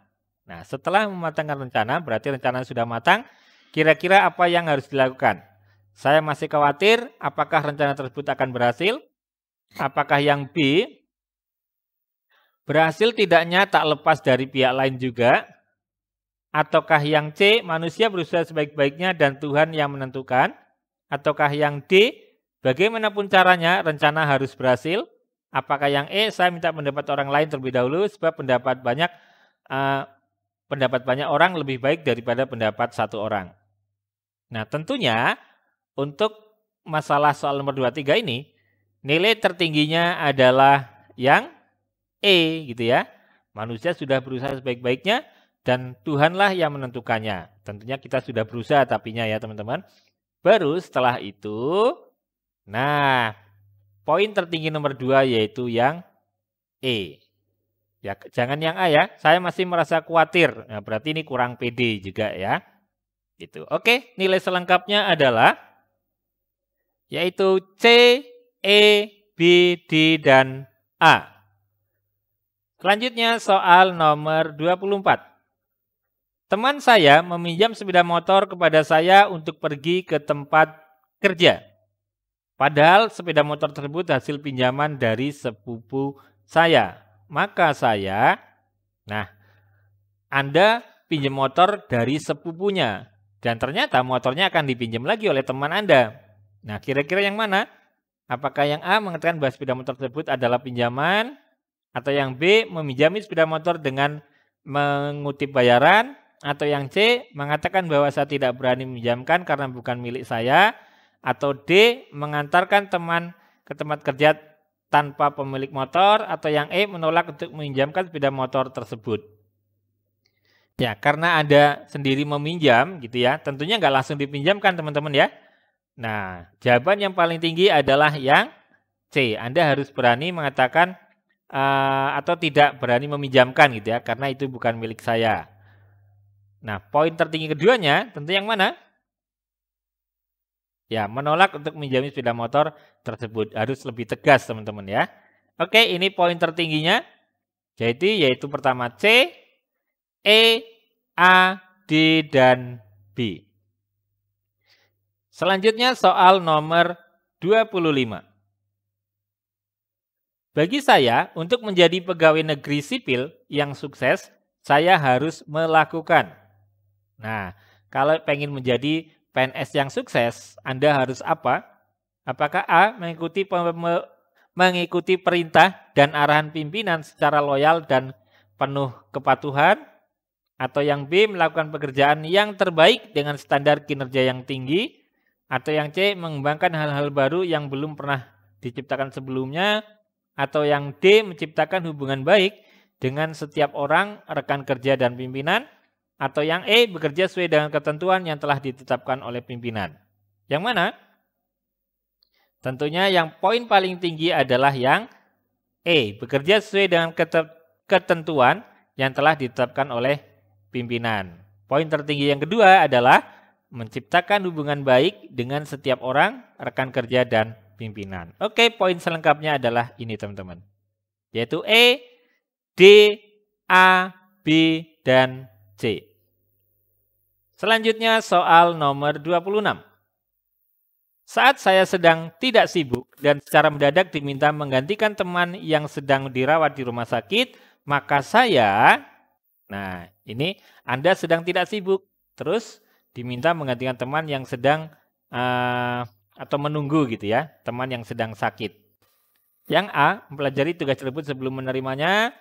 nah setelah mematangkan rencana berarti rencana sudah matang, kira-kira apa yang harus dilakukan? Saya masih khawatir apakah rencana tersebut akan berhasil? Apakah yang B, berhasil tidaknya tak lepas dari pihak lain juga? Ataukah yang C, manusia berusaha sebaik-baiknya dan Tuhan yang menentukan? Ataukah yang D, bagaimanapun caranya rencana harus berhasil? Apakah yang E, saya minta pendapat orang lain terlebih dahulu sebab pendapat banyak orang lebih baik daripada pendapat satu orang. Nah, tentunya untuk masalah soal nomor 23 ini, nilai tertingginya adalah yang E gitu ya. Manusia sudah berusaha sebaik-baiknya dan Tuhanlah yang menentukannya. Tentunya kita sudah berusaha tapinya ya teman-teman. Baru setelah itu, nah poin tertinggi nomor 2 yaitu yang E. Ya, jangan yang A ya. Saya masih merasa khawatir. Nah, berarti ini kurang pede juga ya. Gitu. Oke, nilai selengkapnya adalah yaitu C, E, B, D, dan A. Selanjutnya soal nomor 24. Teman saya meminjam sepeda motor kepada saya untuk pergi ke tempat kerja. Padahal sepeda motor tersebut hasil pinjaman dari sepupu saya. Maka saya, nah Anda pinjam motor dari sepupunya. Dan ternyata motornya akan dipinjam lagi oleh teman Anda. Nah kira-kira yang mana? Apakah yang A mengatakan bahwa sepeda motor tersebut adalah pinjaman? Atau yang B meminjami sepeda motor dengan mengutip bayaran? Atau yang C mengatakan bahwa saya tidak berani meminjamkan karena bukan milik saya? Atau D mengantarkan teman ke tempat kerja tanpa pemilik motor? Atau yang E menolak untuk meminjamkan sepeda motor tersebut? Ya, karena Anda sendiri meminjam gitu ya, tentunya nggak langsung dipinjamkan teman-teman ya. Nah, jawaban yang paling tinggi adalah yang C. Anda harus berani mengatakan atau tidak berani meminjamkan gitu ya, karena itu bukan milik saya. Nah, poin tertinggi keduanya tentu yang mana? Ya, menolak untuk meminjami sepeda motor tersebut. Harus lebih tegas teman-teman ya. Oke, ini poin tertingginya. Jadi yaitu pertama C, E, A, D, dan B. Selanjutnya soal nomor 25. Bagi saya, untuk menjadi pegawai negeri sipil yang sukses, saya harus melakukan. Nah, kalau pengen menjadi PNS yang sukses, Anda harus apa? Apakah A, mengikuti perintah dan arahan pimpinan secara loyal dan penuh kepatuhan? Atau yang B, melakukan pekerjaan yang terbaik dengan standar kinerja yang tinggi? Atau yang C, mengembangkan hal-hal baru yang belum pernah diciptakan sebelumnya. Atau yang D, menciptakan hubungan baik dengan setiap orang, rekan kerja dan pimpinan. Atau yang E, bekerja sesuai dengan ketentuan yang telah ditetapkan oleh pimpinan. Yang mana? Tentunya yang poin paling tinggi adalah yang E, bekerja sesuai dengan ketentuan yang telah ditetapkan oleh pimpinan. Poin tertinggi yang kedua adalah menciptakan hubungan baik dengan setiap orang, rekan kerja, dan pimpinan. Oke, poin selengkapnya adalah ini teman-teman. Yaitu E, D, A, B, dan C. Selanjutnya soal nomor 26. Saat saya sedang tidak sibuk dan secara mendadak diminta menggantikan teman yang sedang dirawat di rumah sakit, maka saya, nah ini Anda sedang tidak sibuk, terus diminta menggantikan teman yang sedang atau menunggu gitu ya, teman yang sedang sakit. Yang A, mempelajari tugas tersebut sebelum menerimanya,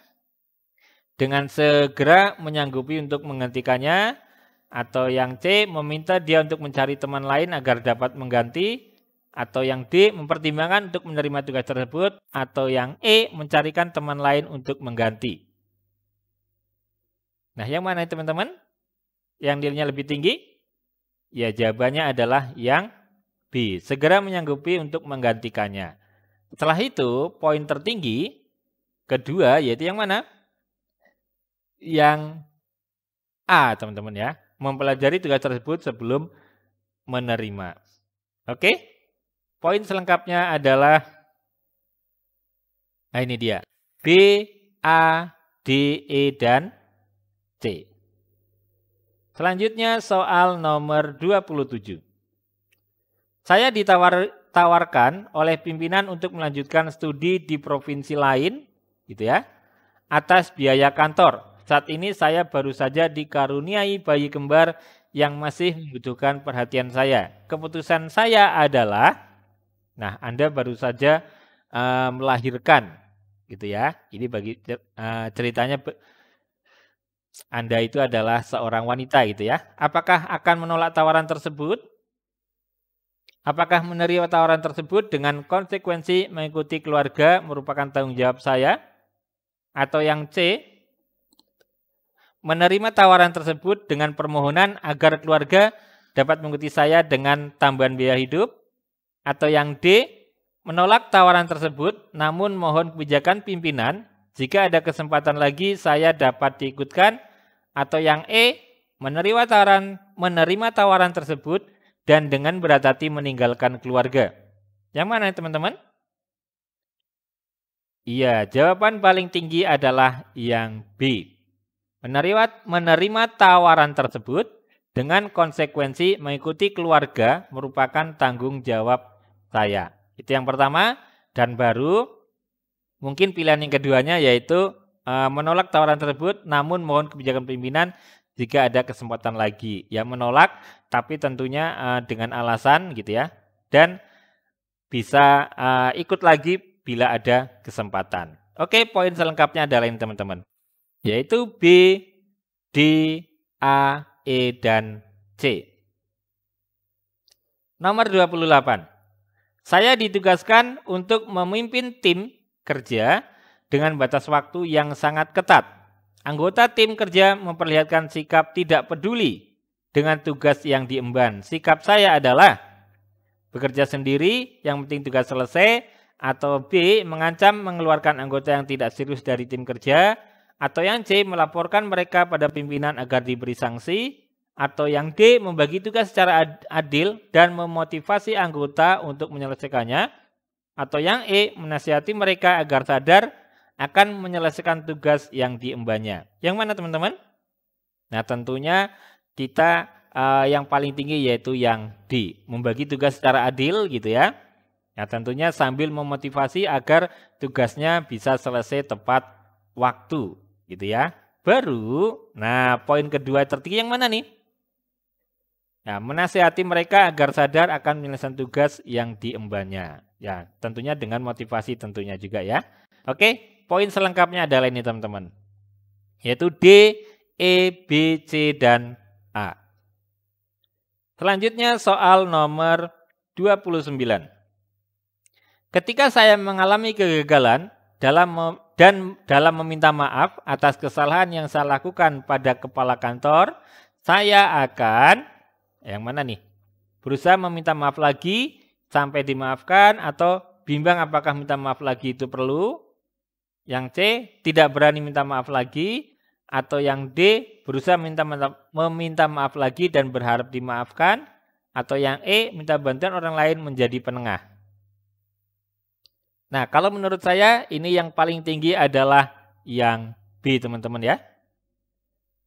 dengan segera menyanggupi untuk menggantikannya. Atau yang C, meminta dia untuk mencari teman lain agar dapat mengganti. Atau yang D, mempertimbangkan untuk menerima tugas tersebut. Atau yang E, mencarikan teman lain untuk mengganti. Nah, yang mana teman-teman? Yang nilainya lebih tinggi? Ya, jawabannya adalah yang B, segera menyanggupi untuk menggantikannya. Setelah itu, poin tertinggi kedua yaitu yang mana? Yang A, teman-teman ya. Mempelajari tugas tersebut sebelum menerima. Oke? Poin selengkapnya adalah, nah ini dia. B, A, D, E, dan C. Selanjutnya soal nomor 27. Saya ditawarkan oleh pimpinan untuk melanjutkan studi di provinsi lain, gitu ya, atas biaya kantor. Saat ini saya baru saja dikaruniai bayi kembar yang masih membutuhkan perhatian saya. Keputusan saya adalah, nah Anda baru saja melahirkan, gitu ya. Ini bagi ceritanya Anda itu adalah seorang wanita, gitu ya. Apakah akan menolak tawaran tersebut? Apakah menerima tawaran tersebut dengan konsekuensi mengikuti keluarga merupakan tanggung jawab saya? Atau yang C, menerima tawaran tersebut dengan permohonan agar keluarga dapat mengikuti saya dengan tambahan biaya hidup. Atau yang D, menolak tawaran tersebut namun mohon kebijakan pimpinan jika ada kesempatan lagi saya dapat diikutkan. Atau yang E, menerima tawaran tersebut dan dengan berat hati meninggalkan keluarga. Yang mana teman-teman? Iya, jawaban paling tinggi adalah yang B. Menerima tawaran tersebut dengan konsekuensi mengikuti keluarga merupakan tanggung jawab saya. Itu yang pertama. Dan baru mungkin pilihan yang keduanya yaitu menolak tawaran tersebut namun mohon kebijakan pimpinan jika ada kesempatan lagi. Ya menolak tapi tentunya dengan alasan gitu ya. Dan bisa ikut lagi bila ada kesempatan. Oke, poin selengkapnya adalah ini teman-teman. Yaitu B, D, A, E, dan C. Nomor 28. Saya ditugaskan untuk memimpin tim kerja dengan batas waktu yang sangat ketat. Anggota tim kerja memperlihatkan sikap tidak peduli dengan tugas yang diemban. Sikap saya adalah bekerja sendiri, yang penting tugas selesai. Atau B, mengancam mengeluarkan anggota yang tidak serius dari tim kerja. Atau yang C, melaporkan mereka pada pimpinan agar diberi sanksi. Atau yang D, membagi tugas secara adil dan memotivasi anggota untuk menyelesaikannya. Atau yang E, menasihati mereka agar sadar akan menyelesaikan tugas yang diembannya. Yang mana teman-teman? Nah tentunya kita yang paling tinggi yaitu yang D, membagi tugas secara adil gitu ya. Nah tentunya sambil memotivasi agar tugasnya bisa selesai tepat waktu gitu ya. Baru, nah poin kedua tertinggi yang mana nih? Nah, menasihati mereka agar sadar akan menyelesaikan tugas yang diembannya. Ya, tentunya dengan motivasi tentunya juga ya. Oke, poin selengkapnya adalah ini teman-teman. Yaitu D, E, B, C, dan A. Selanjutnya soal nomor 29. Ketika saya mengalami kegagalan dalam meminta maaf atas kesalahan yang saya lakukan pada kepala kantor, saya akan, yang mana nih? Berusaha meminta maaf lagi sampai dimaafkan, atau bimbang apakah minta maaf lagi itu perlu. Yang C, tidak berani minta maaf lagi. Atau yang D, berusaha meminta maaf lagi dan berharap dimaafkan. Atau yang E, minta bantuan orang lain menjadi penengah. Nah, kalau menurut saya ini yang paling tinggi adalah yang B, teman-teman ya.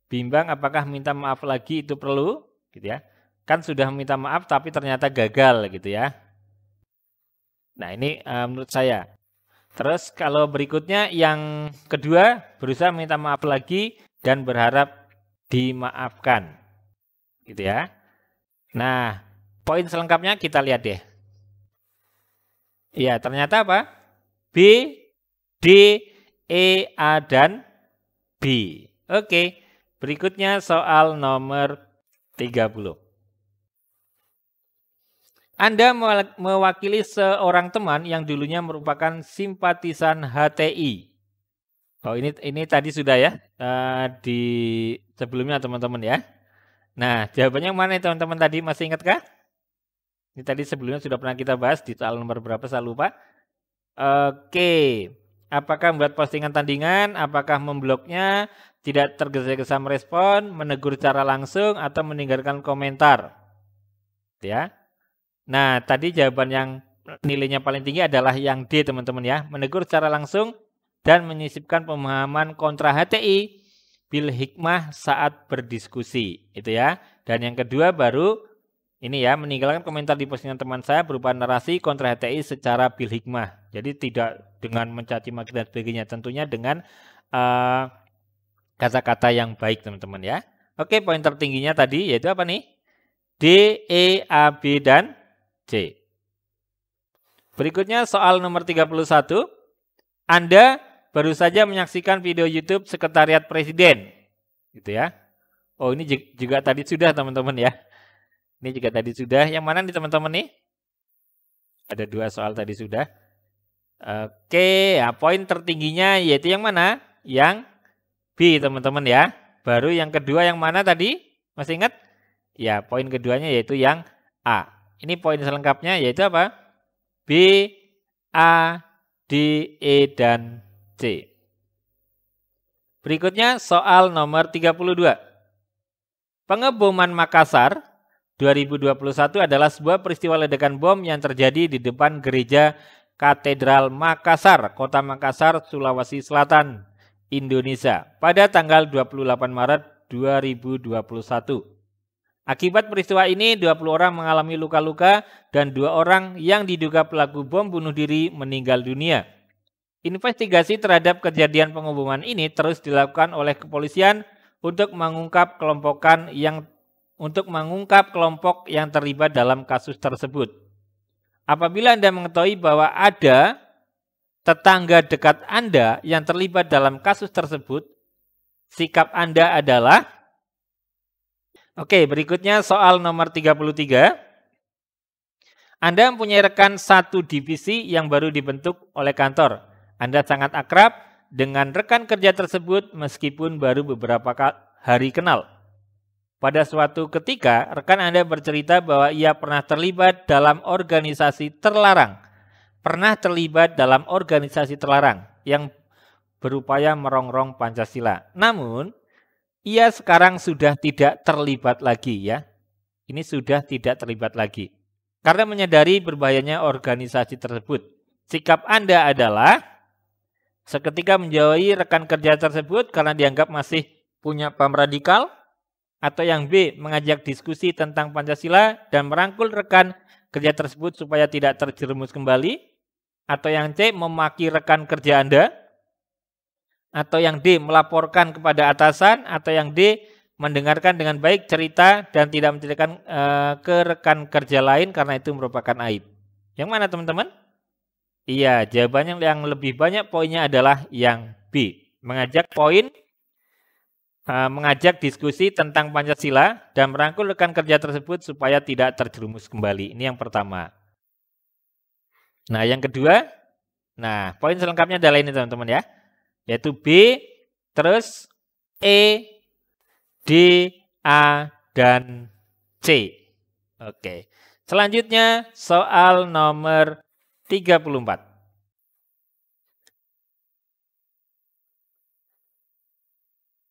Bimbang apakah minta maaf lagi itu perlu, gitu ya. Kan sudah minta maaf tapi ternyata gagal gitu ya. Nah, ini menurut saya. Terus kalau berikutnya yang kedua, berusaha minta maaf lagi dan berharap dimaafkan. Gitu ya. Nah, poin selengkapnya kita lihat deh. Iya, ternyata apa? B, D, E, A, dan B. Oke, berikutnya soal nomor 30. Anda mewakili seorang teman yang dulunya merupakan simpatisan HTI. Oh, ini tadi sudah ya di sebelumnya teman-teman ya. Nah, jawabannya mana teman-teman tadi, masih ingatkah? Ini tadi sebelumnya sudah pernah kita bahas di soal nomor berapa saya lupa. Oke, apakah membuat postingan tandingan, apakah membloknya, tidak tergesa-gesa merespon, menegur secara langsung, atau meninggalkan komentar. Ya. Nah, tadi jawaban yang nilainya paling tinggi adalah yang D, teman-teman ya. Menegur secara langsung dan menyisipkan pemahaman kontra HTI bil hikmah saat berdiskusi. Itu ya. Dan yang kedua baru ini ya, meninggalkan komentar di postingan teman saya berupa narasi kontra HTI secara bil hikmah. Jadi tidak dengan mencaci maki dan sebagainya. Tentunya dengan kata-kata yang baik, teman-teman ya. Oke, poin tertingginya tadi yaitu apa nih? D, E, A, B, dan C. Berikutnya soal nomor 31. Anda baru saja menyaksikan video YouTube Sekretariat Presiden. Gitu ya. Oh, ini juga tadi sudah, teman-teman ya. Ini juga tadi sudah. Yang mana nih, teman-teman nih? Ada 2 soal tadi sudah. Oke, ya, poin tertingginya yaitu yang mana? Yang B, teman-teman ya. Baru yang kedua yang mana tadi? Masih ingat? Ya, poin keduanya yaitu yang A. Ini poin selengkapnya yaitu apa? B, A, D, E, dan C. Berikutnya soal nomor 32. Pengeboman Makassar 2021 adalah sebuah peristiwa ledakan bom yang terjadi di depan gereja Katedral Makassar, Kota Makassar, Sulawesi Selatan, Indonesia pada tanggal 28 Maret 2021. Akibat peristiwa ini 20 orang mengalami luka-luka dan 2 orang yang diduga pelaku bom bunuh diri meninggal dunia. Investigasi terhadap kejadian pengeboman ini terus dilakukan oleh kepolisian untuk mengungkap kelompok yang terlibat dalam kasus tersebut. Apabila Anda mengetahui bahwa ada tetangga dekat Anda yang terlibat dalam kasus tersebut, sikap Anda adalah. Oke, berikutnya soal nomor 33. Anda mempunyai rekan satu divisi yang baru dibentuk oleh kantor. Anda sangat akrab dengan rekan kerja tersebut meskipun baru beberapa hari kenal. Pada suatu ketika, rekan Anda bercerita bahwa ia pernah terlibat dalam organisasi terlarang. Yang berupaya merongrong Pancasila. Namun, ia sekarang sudah tidak terlibat lagi ya. Ini sudah tidak terlibat lagi. Karena menyadari berbahayanya organisasi tersebut. Sikap Anda adalah seketika menjauhi rekan kerja tersebut karena dianggap masih punya paham radikal. Atau yang B, mengajak diskusi tentang Pancasila dan merangkul rekan kerja tersebut supaya tidak terjerumus kembali. Atau yang C, memaki rekan kerja Anda. Atau yang D, melaporkan kepada atasan. Atau yang D, mendengarkan dengan baik cerita dan tidak menceritakan ke rekan kerja lain karena itu merupakan aib. Yang mana teman-teman? Iya, jawabannya yang lebih banyak poinnya adalah yang B. Mengajak diskusi tentang Pancasila dan merangkul rekan kerja tersebut supaya tidak terjerumus kembali. Ini yang pertama. Nah, yang kedua, nah poin selengkapnya adalah ini teman-teman ya, yaitu B, terus E, D, A, dan C. Oke. Selanjutnya soal nomor 34.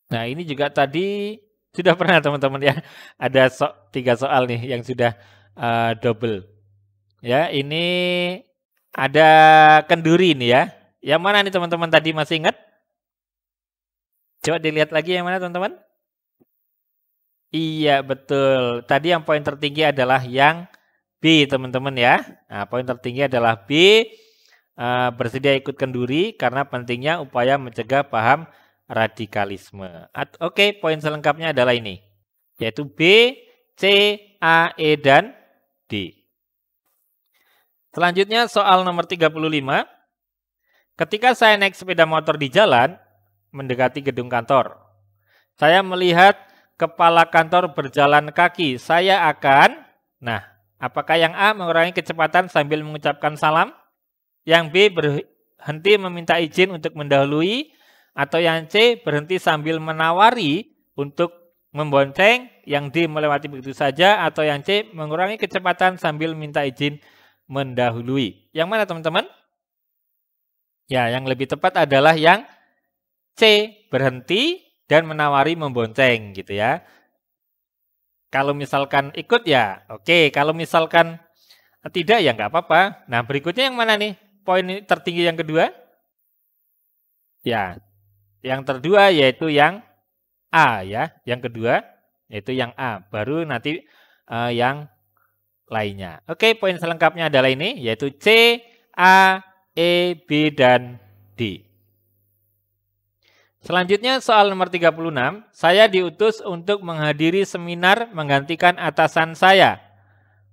Nah, ini juga tadi sudah pernah teman-teman ya. Ada 3 soal nih yang sudah double. Ya, ini ada kenduri nih ya. Yang mana nih teman-teman tadi masih ingat? Coba dilihat lagi yang mana teman-teman? Iya, betul. Tadi yang poin tertinggi adalah yang B, teman-teman ya. Nah, poin tertinggi adalah B, bersedia ikut kenduri karena pentingnya upaya mencegah paham radikalisme. Oke, poin selengkapnya adalah ini, yaitu B, C, A, E, dan D. Selanjutnya soal nomor 35. Ketika saya naik sepeda motor di jalan, mendekati gedung kantor, saya melihat kepala kantor berjalan kaki. Saya akan, nah, apakah yang A mengurangi kecepatan sambil mengucapkan salam? Yang B berhenti meminta izin untuk mendahului? Atau yang C berhenti sambil menawari untuk membonceng? Yang D melewati begitu saja? Atau yang C mengurangi kecepatan sambil minta izin mendahului? Yang mana teman-teman? Ya, yang lebih tepat adalah yang C, berhenti dan menawari membonceng gitu ya. Kalau misalkan ikut ya oke, kalau misalkan tidak ya nggak apa-apa. Nah, berikutnya yang mana nih? Poin tertinggi yang kedua? Ya, yang kedua yaitu yang A ya. Yang kedua yaitu yang A. Baru nanti yang lainnya. Oke, poin selengkapnya adalah ini, yaitu C, A, E, B, dan D. Selanjutnya soal nomor 36, saya diutus untuk menghadiri seminar menggantikan atasan saya.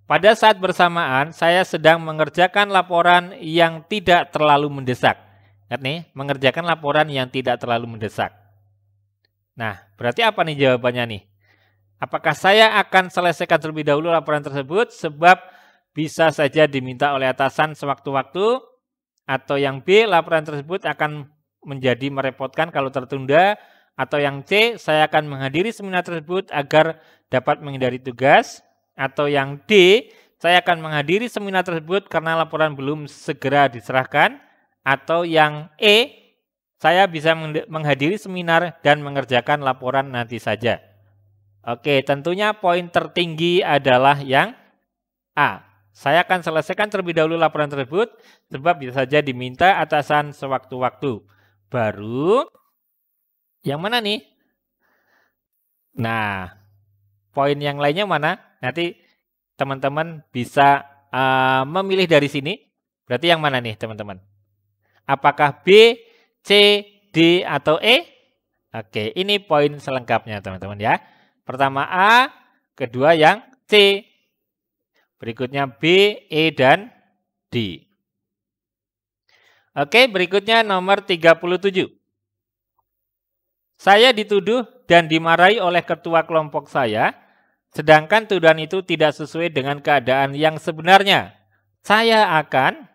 Pada saat bersamaan, saya sedang mengerjakan laporan yang tidak terlalu mendesak. Lihat nih, mengerjakan laporan yang tidak terlalu mendesak. Nah, berarti apa nih jawabannya nih? Apakah saya akan selesaikan terlebih dahulu laporan tersebut sebab bisa saja diminta oleh atasan sewaktu-waktu? Atau yang B, laporan tersebut akan menjadi merepotkan kalau tertunda? Atau yang C, saya akan menghadiri seminar tersebut agar dapat menghindari tugas? Atau yang D, saya akan menghadiri seminar tersebut karena laporan belum segera diserahkan? Atau yang E, saya bisa menghadiri seminar dan mengerjakan laporan nanti saja. Oke, tentunya poin tertinggi adalah yang A. Saya akan selesaikan terlebih dahulu laporan tersebut sebab bisa saja diminta atasan sewaktu-waktu. Baru yang mana nih? Nah, poin yang lainnya mana? Nanti teman-teman bisa memilih dari sini. Berarti yang mana nih teman-teman? Apakah B, C, D, atau E? Oke, ini poin selengkapnya teman-teman ya. Pertama A, kedua yang C. Berikutnya B, E, dan D. Oke, berikutnya nomor 37. Saya dituduh dan dimarahi oleh ketua kelompok saya, sedangkan tuduhan itu tidak sesuai dengan keadaan yang sebenarnya. Saya akan,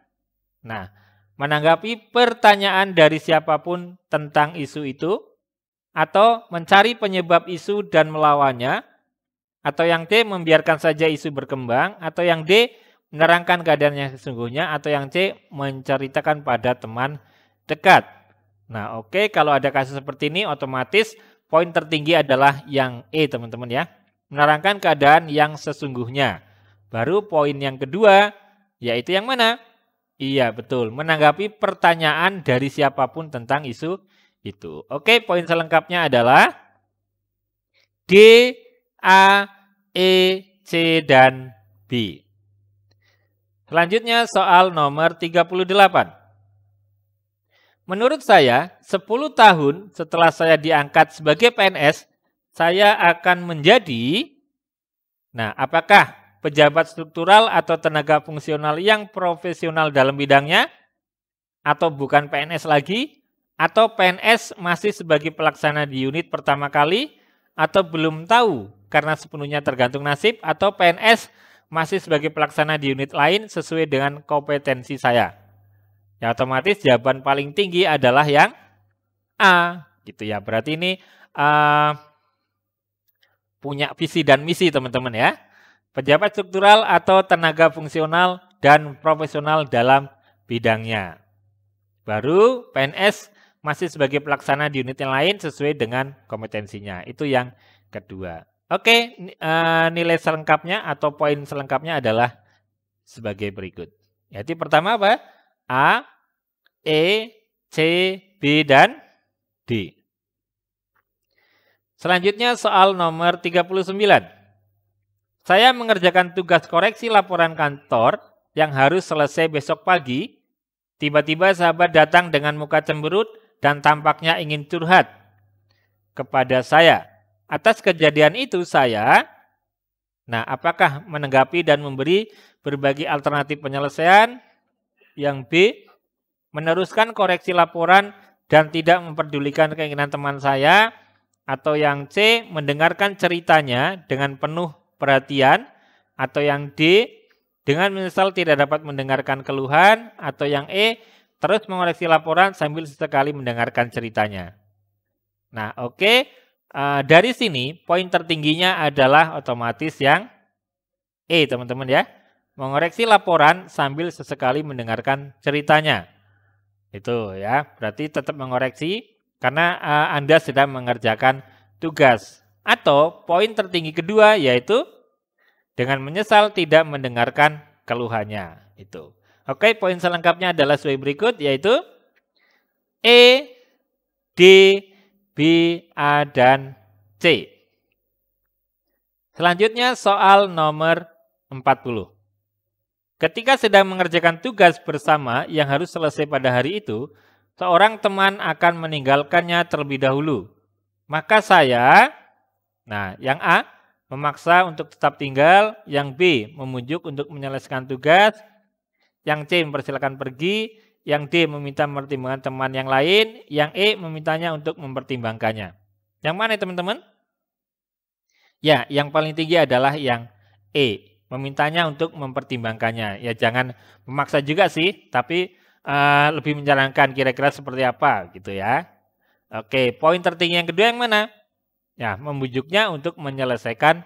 menanggapi pertanyaan dari siapapun tentang isu itu, atau mencari penyebab isu dan melawannya, atau yang D, membiarkan saja isu berkembang, atau yang D, menerangkan keadaan yang sesungguhnya, atau yang C, menceritakan pada teman dekat. Nah, oke, kalau ada kasus seperti ini otomatis poin tertinggi adalah yang E, teman-teman ya. Menerangkan keadaan yang sesungguhnya. Baru poin yang kedua, yaitu yang mana? Iya, betul. Menanggapi pertanyaan dari siapapun tentang isu itu. Oke, poin selengkapnya adalah D, A, E, C, dan B. Selanjutnya soal nomor 38. Menurut saya, 10 tahun setelah saya diangkat sebagai PNS, saya akan menjadi, apakah pejabat struktural atau tenaga fungsional yang profesional dalam bidangnya, atau bukan PNS lagi, atau PNS masih sebagai pelaksana di unit pertama kali, atau belum tahu karena sepenuhnya tergantung nasib, atau PNS masih sebagai pelaksana di unit lain sesuai dengan kompetensi saya. Ya otomatis jawaban paling tinggi adalah yang A, gitu ya. Berarti ini punya visi dan misi teman-teman ya. Pejabat struktural atau tenaga fungsional dan profesional dalam bidangnya. Baru PNS masih sebagai pelaksana di unit yang lain sesuai dengan kompetensinya. Itu yang kedua. Oke, nilai selengkapnya atau poin selengkapnya adalah sebagai berikut. Jadi pertama apa? A, E, C, B, dan D. Selanjutnya soal nomor 39. Saya mengerjakan tugas koreksi laporan kantor yang harus selesai besok pagi. Tiba-tiba sahabat datang dengan muka cemberut dan tampaknya ingin curhat kepada saya. Atas kejadian itu apakah menanggapi dan memberi berbagai alternatif penyelesaian? Yang B, meneruskan koreksi laporan dan tidak memperdulikan keinginan teman saya? Atau yang C, mendengarkan ceritanya dengan penuh perhatian? Atau yang D, dengan menyesal tidak dapat mendengarkan keluhan? Atau yang E, terus mengoreksi laporan sambil sesekali mendengarkan ceritanya? Nah, oke. Dari sini poin tertingginya adalah otomatis yang E, teman-teman ya. Mengoreksi laporan sambil sesekali mendengarkan ceritanya. Itu ya, berarti tetap mengoreksi karena Anda sedang mengerjakan tugas. Atau poin tertinggi kedua yaitu dengan menyesal tidak mendengarkan keluhannya. Itu. Oke, poin selengkapnya adalah sebagai berikut yaitu E, D, B, A, dan C. Selanjutnya soal nomor 40. Ketika sedang mengerjakan tugas bersama yang harus selesai pada hari itu, seorang teman akan meninggalkannya terlebih dahulu. Maka saya, yang A, memaksa untuk tetap tinggal, yang B, memujuk untuk menyelesaikan tugas, yang C, mempersilakan pergi, yang D, meminta mempertimbangkan teman yang lain, yang E, memintanya untuk mempertimbangkannya. Yang mana teman-teman? Ya, yang paling tinggi adalah yang E, memintanya untuk mempertimbangkannya. Ya, jangan memaksa juga sih, tapi lebih menyarankan kira-kira seperti apa gitu ya. Oke, poin tertinggi yang kedua yang mana? Ya, membujuknya untuk menyelesaikan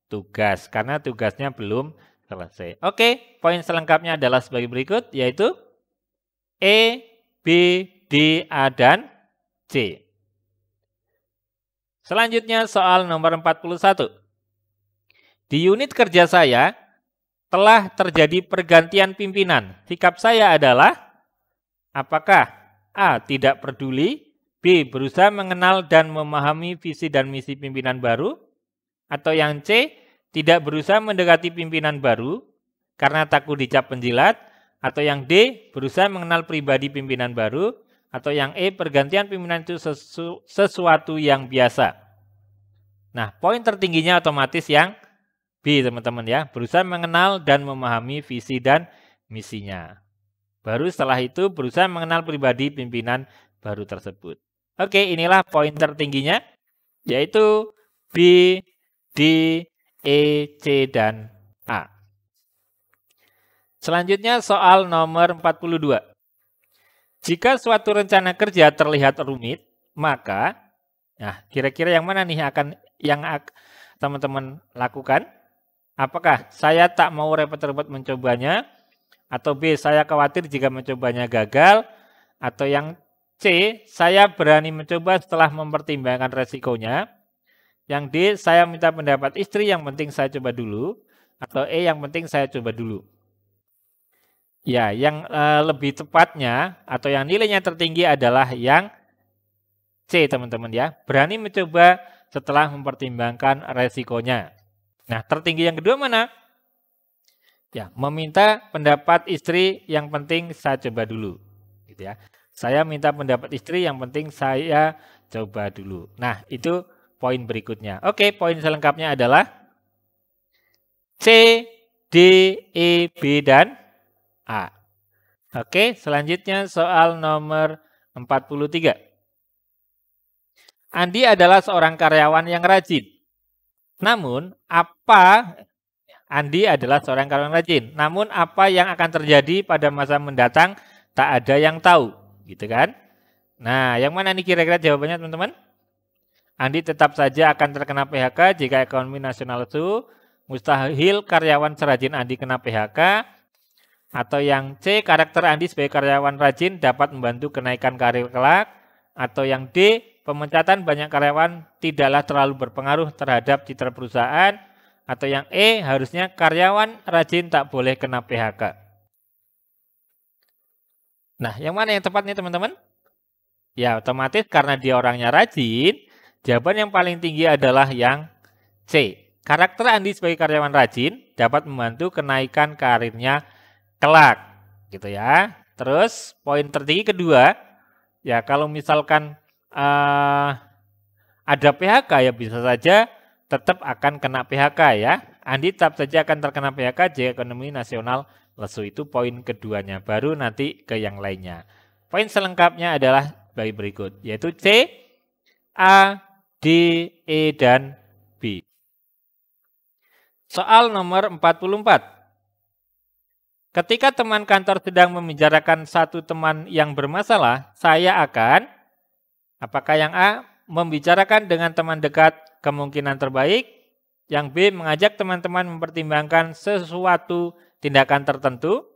tugas karena tugasnya belum selesai. Oke, poin selengkapnya adalah sebagai berikut yaitu E, B, D, A, dan C. Selanjutnya soal nomor 41. Di unit kerja saya telah terjadi pergantian pimpinan. Sikap saya adalah apakah A, tidak peduli, B, berusaha mengenal dan memahami visi dan misi pimpinan baru, atau yang C, tidak berusaha mendekati pimpinan baru karena takut dicap penjilat, atau yang D, berusaha mengenal pribadi pimpinan baru, atau yang E, pergantian pimpinan itu sesuatu yang biasa. Nah, poin tertingginya otomatis yang B, teman-teman ya, berusaha mengenal dan memahami visi dan misinya. Baru setelah itu berusaha mengenal pribadi pimpinan baru tersebut. Oke, inilah poin tertingginya, yaitu B, D, E, C, dan A. Selanjutnya soal nomor 42. Jika suatu rencana kerja terlihat rumit, maka kira-kira yang mana nih yang teman-teman lakukan? Apakah saya tak mau repot-repot mencobanya? Atau B, saya khawatir jika mencobanya gagal? Atau yang C, saya berani mencoba setelah mempertimbangkan resikonya? Yang D, saya minta pendapat istri, yang penting saya coba dulu? Atau E, yang penting saya coba dulu? Ya, yang lebih tepatnya atau yang nilainya tertinggi adalah yang C, teman-teman ya. Berani mencoba setelah mempertimbangkan resikonya. Nah, tertinggi yang kedua mana? Ya, meminta pendapat istri, yang penting saya coba dulu. Gitu ya. Saya minta pendapat istri, yang penting saya coba dulu. Nah, itu poin berikutnya. Oke, poin selengkapnya adalah C, D, E, B, dan A. Oke, selanjutnya soal nomor 43. Andi adalah seorang karyawan yang rajin. Namun, Andi adalah seorang karyawan rajin. Namun apa yang akan terjadi pada masa mendatang tak ada yang tahu, gitu kan? Nah, yang mana nih kira-kira jawabannya teman-teman? Andi tetap saja akan terkena PHK jika ekonomi nasional lesu. Mustahil karyawan serajin Andi kena PHK. Atau yang C, karakter Andi sebagai karyawan rajin dapat membantu kenaikan karir kelak. Atau yang D, pemecatan banyak karyawan tidaklah terlalu berpengaruh terhadap citra perusahaan. Atau yang E, harusnya karyawan rajin tak boleh kena PHK. Nah, yang mana yang tepat nih teman-teman? Ya, otomatis karena dia orangnya rajin, jawaban yang paling tinggi adalah yang C. Karakter Andi sebagai karyawan rajin dapat membantu kenaikan karirnya kelak. Gitu ya. Terus, poin tertinggi kedua, ya kalau misalkan ada PHK ya bisa saja tetap akan kena PHK ya. Andi tetap saja akan terkena PHK jika ekonomi nasional lesu. Itu poin keduanya. Baru nanti ke yang lainnya. Poin selengkapnya adalah bagi berikut. Yaitu C, A, D, E, dan B. Soal nomor 44. Ketika teman kantor sedang membicarakan satu teman yang bermasalah, saya akan, apakah yang A, membicarakan dengan teman dekat kemungkinan terbaik, yang B, mengajak teman-teman mempertimbangkan sesuatu tindakan tertentu,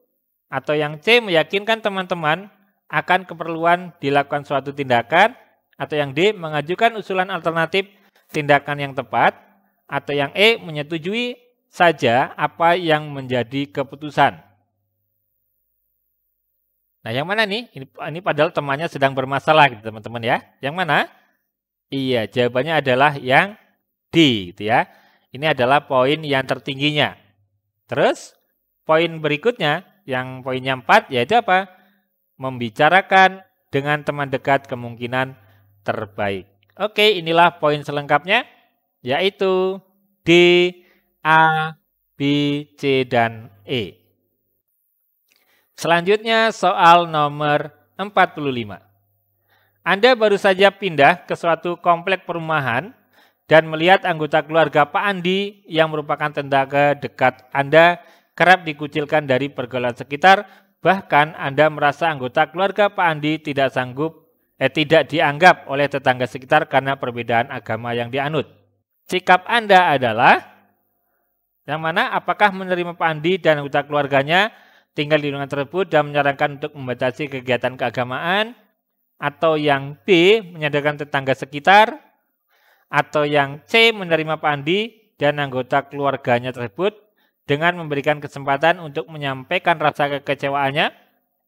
atau yang C, meyakinkan teman-teman akan keperluan dilakukan suatu tindakan, atau yang D, mengajukan usulan alternatif tindakan yang tepat, atau yang E, menyetujui saja apa yang menjadi keputusan. Nah, yang mana nih? Ini padahal temannya sedang bermasalah gitu teman-teman ya. Yang mana? Iya, jawabannya adalah yang D gitu ya. Ini adalah poin yang tertingginya. Terus, poin berikutnya, yang poinnya 4, yaitu apa? Membicarakan dengan teman dekat kemungkinan terbaik. Oke, inilah poin selengkapnya, yaitu D, A, B, C, dan E. Selanjutnya soal nomor 45. Anda baru saja pindah ke suatu komplek perumahan dan melihat anggota keluarga Pak Andi yang merupakan tetangga dekat Anda kerap dikucilkan dari pergaulan sekitar. Bahkan Anda merasa anggota keluarga Pak Andi tidak dianggap oleh tetangga sekitar karena perbedaan agama yang dianut. Sikap Anda adalah yang mana? Apakah menerima Pak Andi dan anggota keluarganya tinggal di lingkungan tersebut dan menyarankan untuk membatasi kegiatan keagamaan, atau yang B, menyadarkan tetangga sekitar, atau yang C, menerima Pak Andi dan anggota keluarganya tersebut dengan memberikan kesempatan untuk menyampaikan rasa kekecewaannya,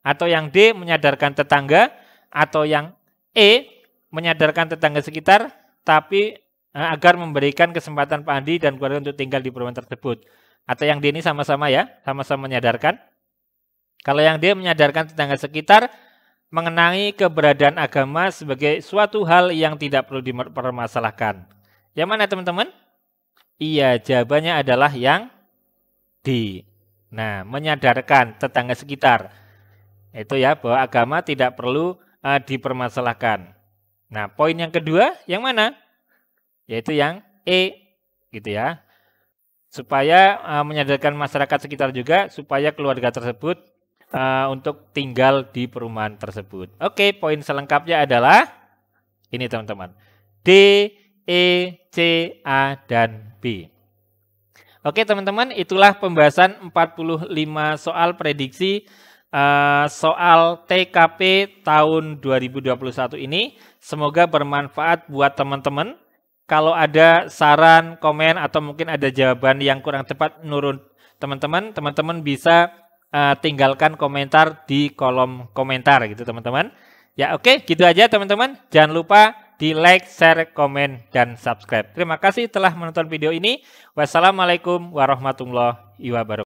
atau yang D, menyadarkan tetangga, atau yang E, menyadarkan tetangga sekitar tapi agar memberikan kesempatan Pak Andi dan keluarga untuk tinggal di perumahan tersebut. Atau yang D ini sama-sama ya, sama-sama menyadarkan. Kalau yang D, menyadarkan tetangga sekitar mengenai keberadaan agama sebagai suatu hal yang tidak perlu dipermasalahkan. Yang mana teman-teman? Iya, jawabannya adalah yang D. Nah, menyadarkan tetangga sekitar. Itu ya, bahwa agama tidak perlu dipermasalahkan. Nah, poin yang kedua yang mana? Yaitu yang E, gitu ya. Supaya menyadarkan masyarakat sekitar juga, supaya keluarga tersebut untuk tinggal di perumahan tersebut. Oke, poin selengkapnya adalah ini teman-teman. D, E, C, A, dan B. Oke teman-teman, itulah pembahasan 45 soal prediksi soal TKP tahun 2021 ini. Semoga bermanfaat buat teman-teman. Kalau ada saran, komen, atau mungkin ada jawaban yang kurang tepat menurut teman-teman bisa tinggalkan komentar di kolom komentar gitu teman-teman. Ya oke, gitu aja teman-teman. Jangan lupa di like, share, komen, dan subscribe. Terima kasih telah menonton video ini. Wassalamualaikum warahmatullahi wabarakatuh.